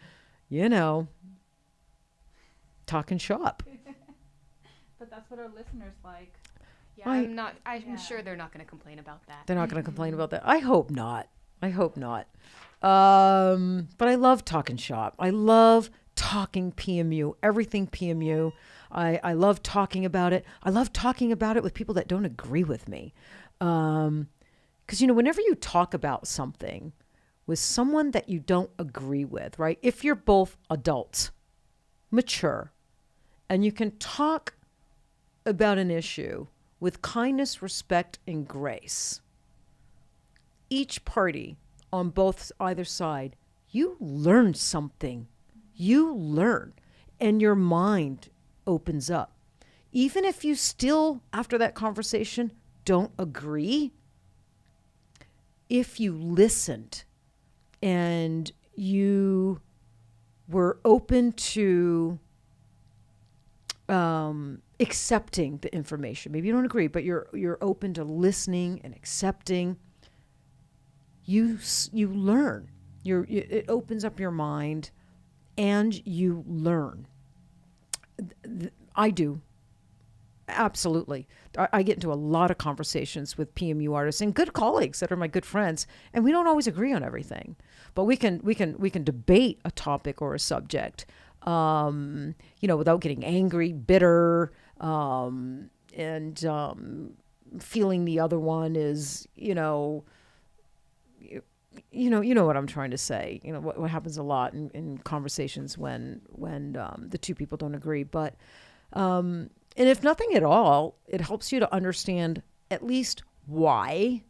talking shop. But that's what our listeners like. Yeah, I'm sure they're not going to complain about that. They're not going to complain about that. I hope not. But I love talking shop. I love talking PMU, everything PMU. I love talking about it. I love talking about it with people that don't agree with me. Because, whenever you talk about something with someone that you don't agree with, right? If you're both adults, mature, and you can talk about an issue with kindness, respect, and grace, each party on either side, you learn something. You learn, and your mind opens up. Even if you still, after that conversation, don't agree, if you listened and you were open to accepting the information, maybe you don't agree, but you're open to listening and accepting, you learn. It opens up your mind, and you learn. I do. Absolutely. I get into a lot of conversations with PMU artists and good colleagues that are my good friends, and we don't always agree on everything, but we can debate a topic or a subject, without getting angry, bitter, and feeling the other one is, you know what I'm trying to say. What happens a lot in conversations when the two people don't agree. But and if nothing at all, it helps you to understand at least why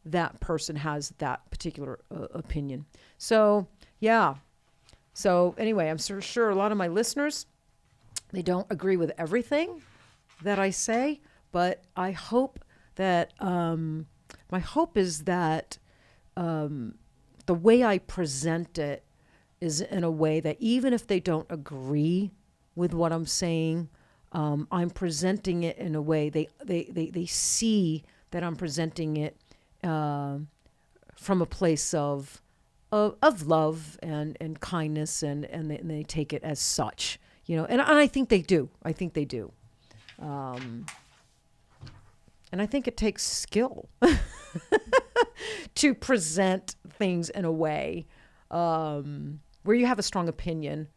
that person has that particular opinion. So, yeah. So anyway, I'm sure a lot of my listeners, they don't agree with everything that I say, but I hope that, my hope is that the way I present it is in a way that even if they don't agree with what I'm saying, I'm presenting it in a way they see that I'm presenting it from a place of love and kindness, and they take it as such, and I think they do. I think they do. And I think it takes skill to present things in a way where you have a strong opinion,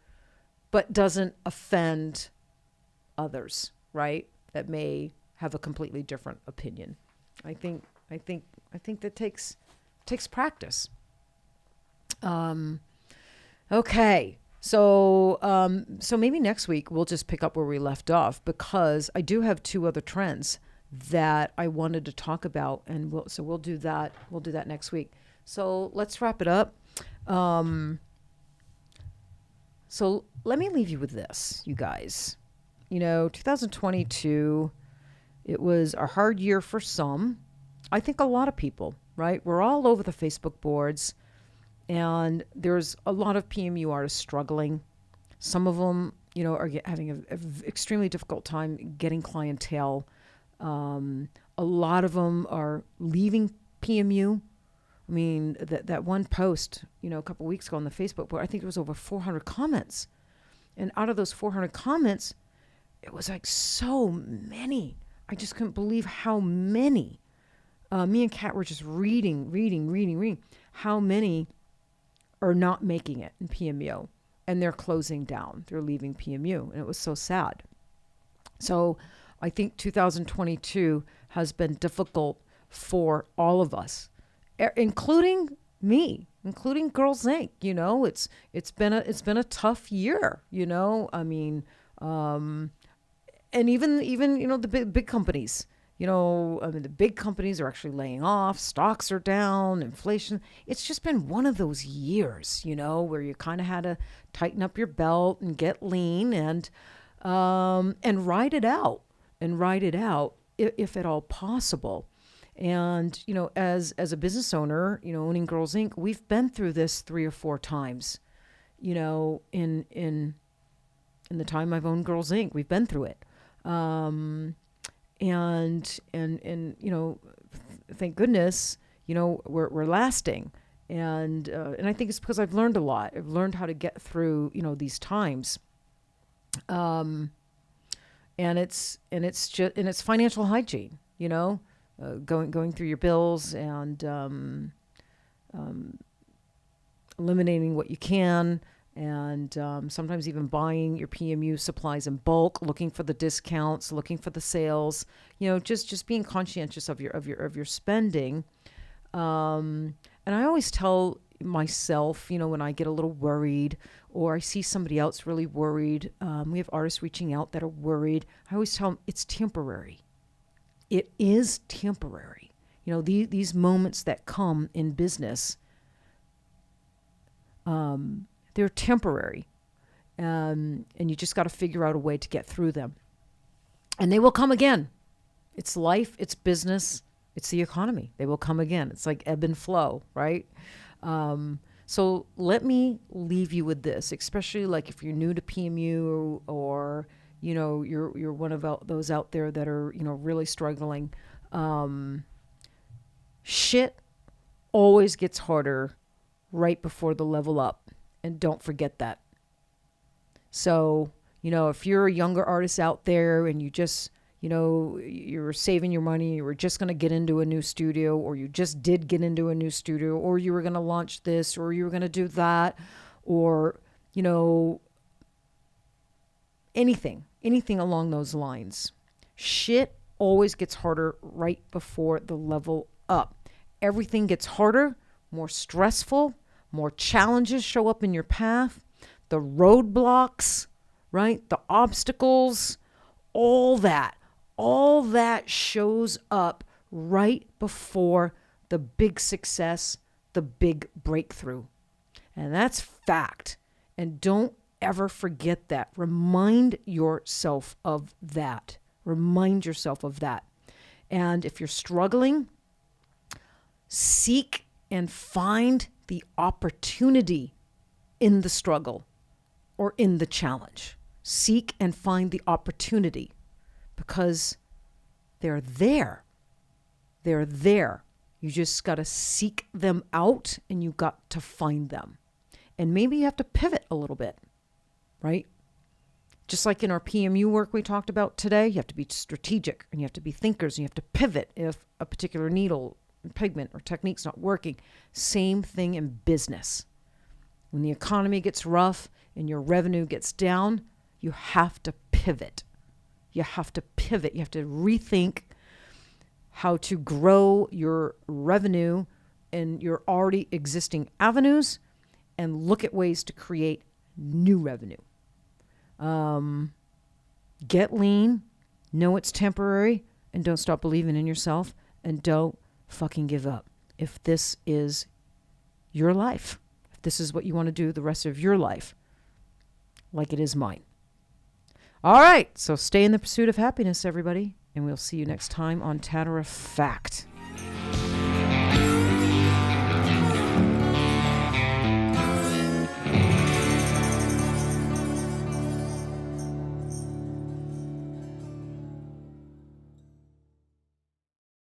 but doesn't offend others, right? That may have a completely different opinion. I think that takes practice. Okay. So maybe next week we'll just pick up where we left off, because I do have 2 other trends that I wanted to talk about, and we'll do that. We'll do that next week. So let's wrap it up. So let me leave you with this, you guys. 2022, it was a hard year for some. I think a lot of people, right? We're all over the Facebook boards, and there's a lot of PMU artists struggling. Some of them, are having an extremely difficult time getting clientele. A lot of them are leaving PMU. I mean, that one post, a couple weeks ago on the Facebook board, I think it was over 400 comments. And out of those 400 comments, it was like so many. I just couldn't believe how many. Me and Kat were just reading. How many are not making it in PMU, and they're closing down. They're leaving PMU, and it was so sad. So I think 2022 has been difficult for all of us, including me, including Girls Inc. It's been a tough year. I mean, and even the big companies. The big companies are actually laying off. Stocks are down. Inflation. It's just been one of those years, where you kind of had to tighten up your belt and get lean and ride it out. If at all possible. And, as a business owner, owning Girls Inc., we've been through this 3 or 4 times, in the time I've owned Girls Inc., we've been through it. And thank goodness, we're lasting. And I think it's because I've learned a lot. I've learned how to get through, these times. And it's financial hygiene, going through your bills and eliminating what you can, and sometimes even buying your PMU supplies in bulk, looking for the discounts, looking for the sales, just being conscientious of your spending. And I always tell myself, when I get a little worried or I see somebody else really worried, we have artists reaching out that are worried. I always tell them it's temporary. It is temporary. These moments that come in business, they're temporary. And you just got to figure out a way to get through them. And they will come again. It's life, it's business, it's the economy. They will come again. It's like ebb and flow, right? So let me leave you with this, especially like if you're new to PMU or you're one of those out there that are, really struggling. Shit always gets harder right before the level up. And don't forget that. So, if you're a younger artist out there and you just, you're saving your money, you were just going to get into a new studio, or you just did get into a new studio, or you were going to launch this, or you were going to do that, or, anything along those lines. Shit always gets harder right before the level up. Everything gets harder, more stressful, more challenges show up in your path. The roadblocks, right? The obstacles, all that shows up right before the big success, the big breakthrough. And that's fact. And don't ever forget that. Remind yourself of that. Remind yourself of that. And if you're struggling, seek and find the opportunity in the struggle or in the challenge. Seek and find the opportunity because they're there. They're there. You just got to seek them out and you got to find them. And maybe you have to pivot a little bit, right? Just like in our PMU work we talked about today, you have to be strategic and you have to be thinkers and you have to pivot if a particular needle, pigment, or technique's not working. Same thing in business. When the economy gets rough and your revenue gets down, you have to pivot. You have to pivot. You have to rethink how to grow your revenue in your already existing avenues and look at ways to create new revenue. Get lean, know it's temporary, and don't stop believing in yourself, and don't fucking give up. If this is your life, if this is what you want to do the rest of your life, like it is mine. All right, so stay in the pursuit of happiness, everybody, and we'll see you next time on Tatter-a-fact.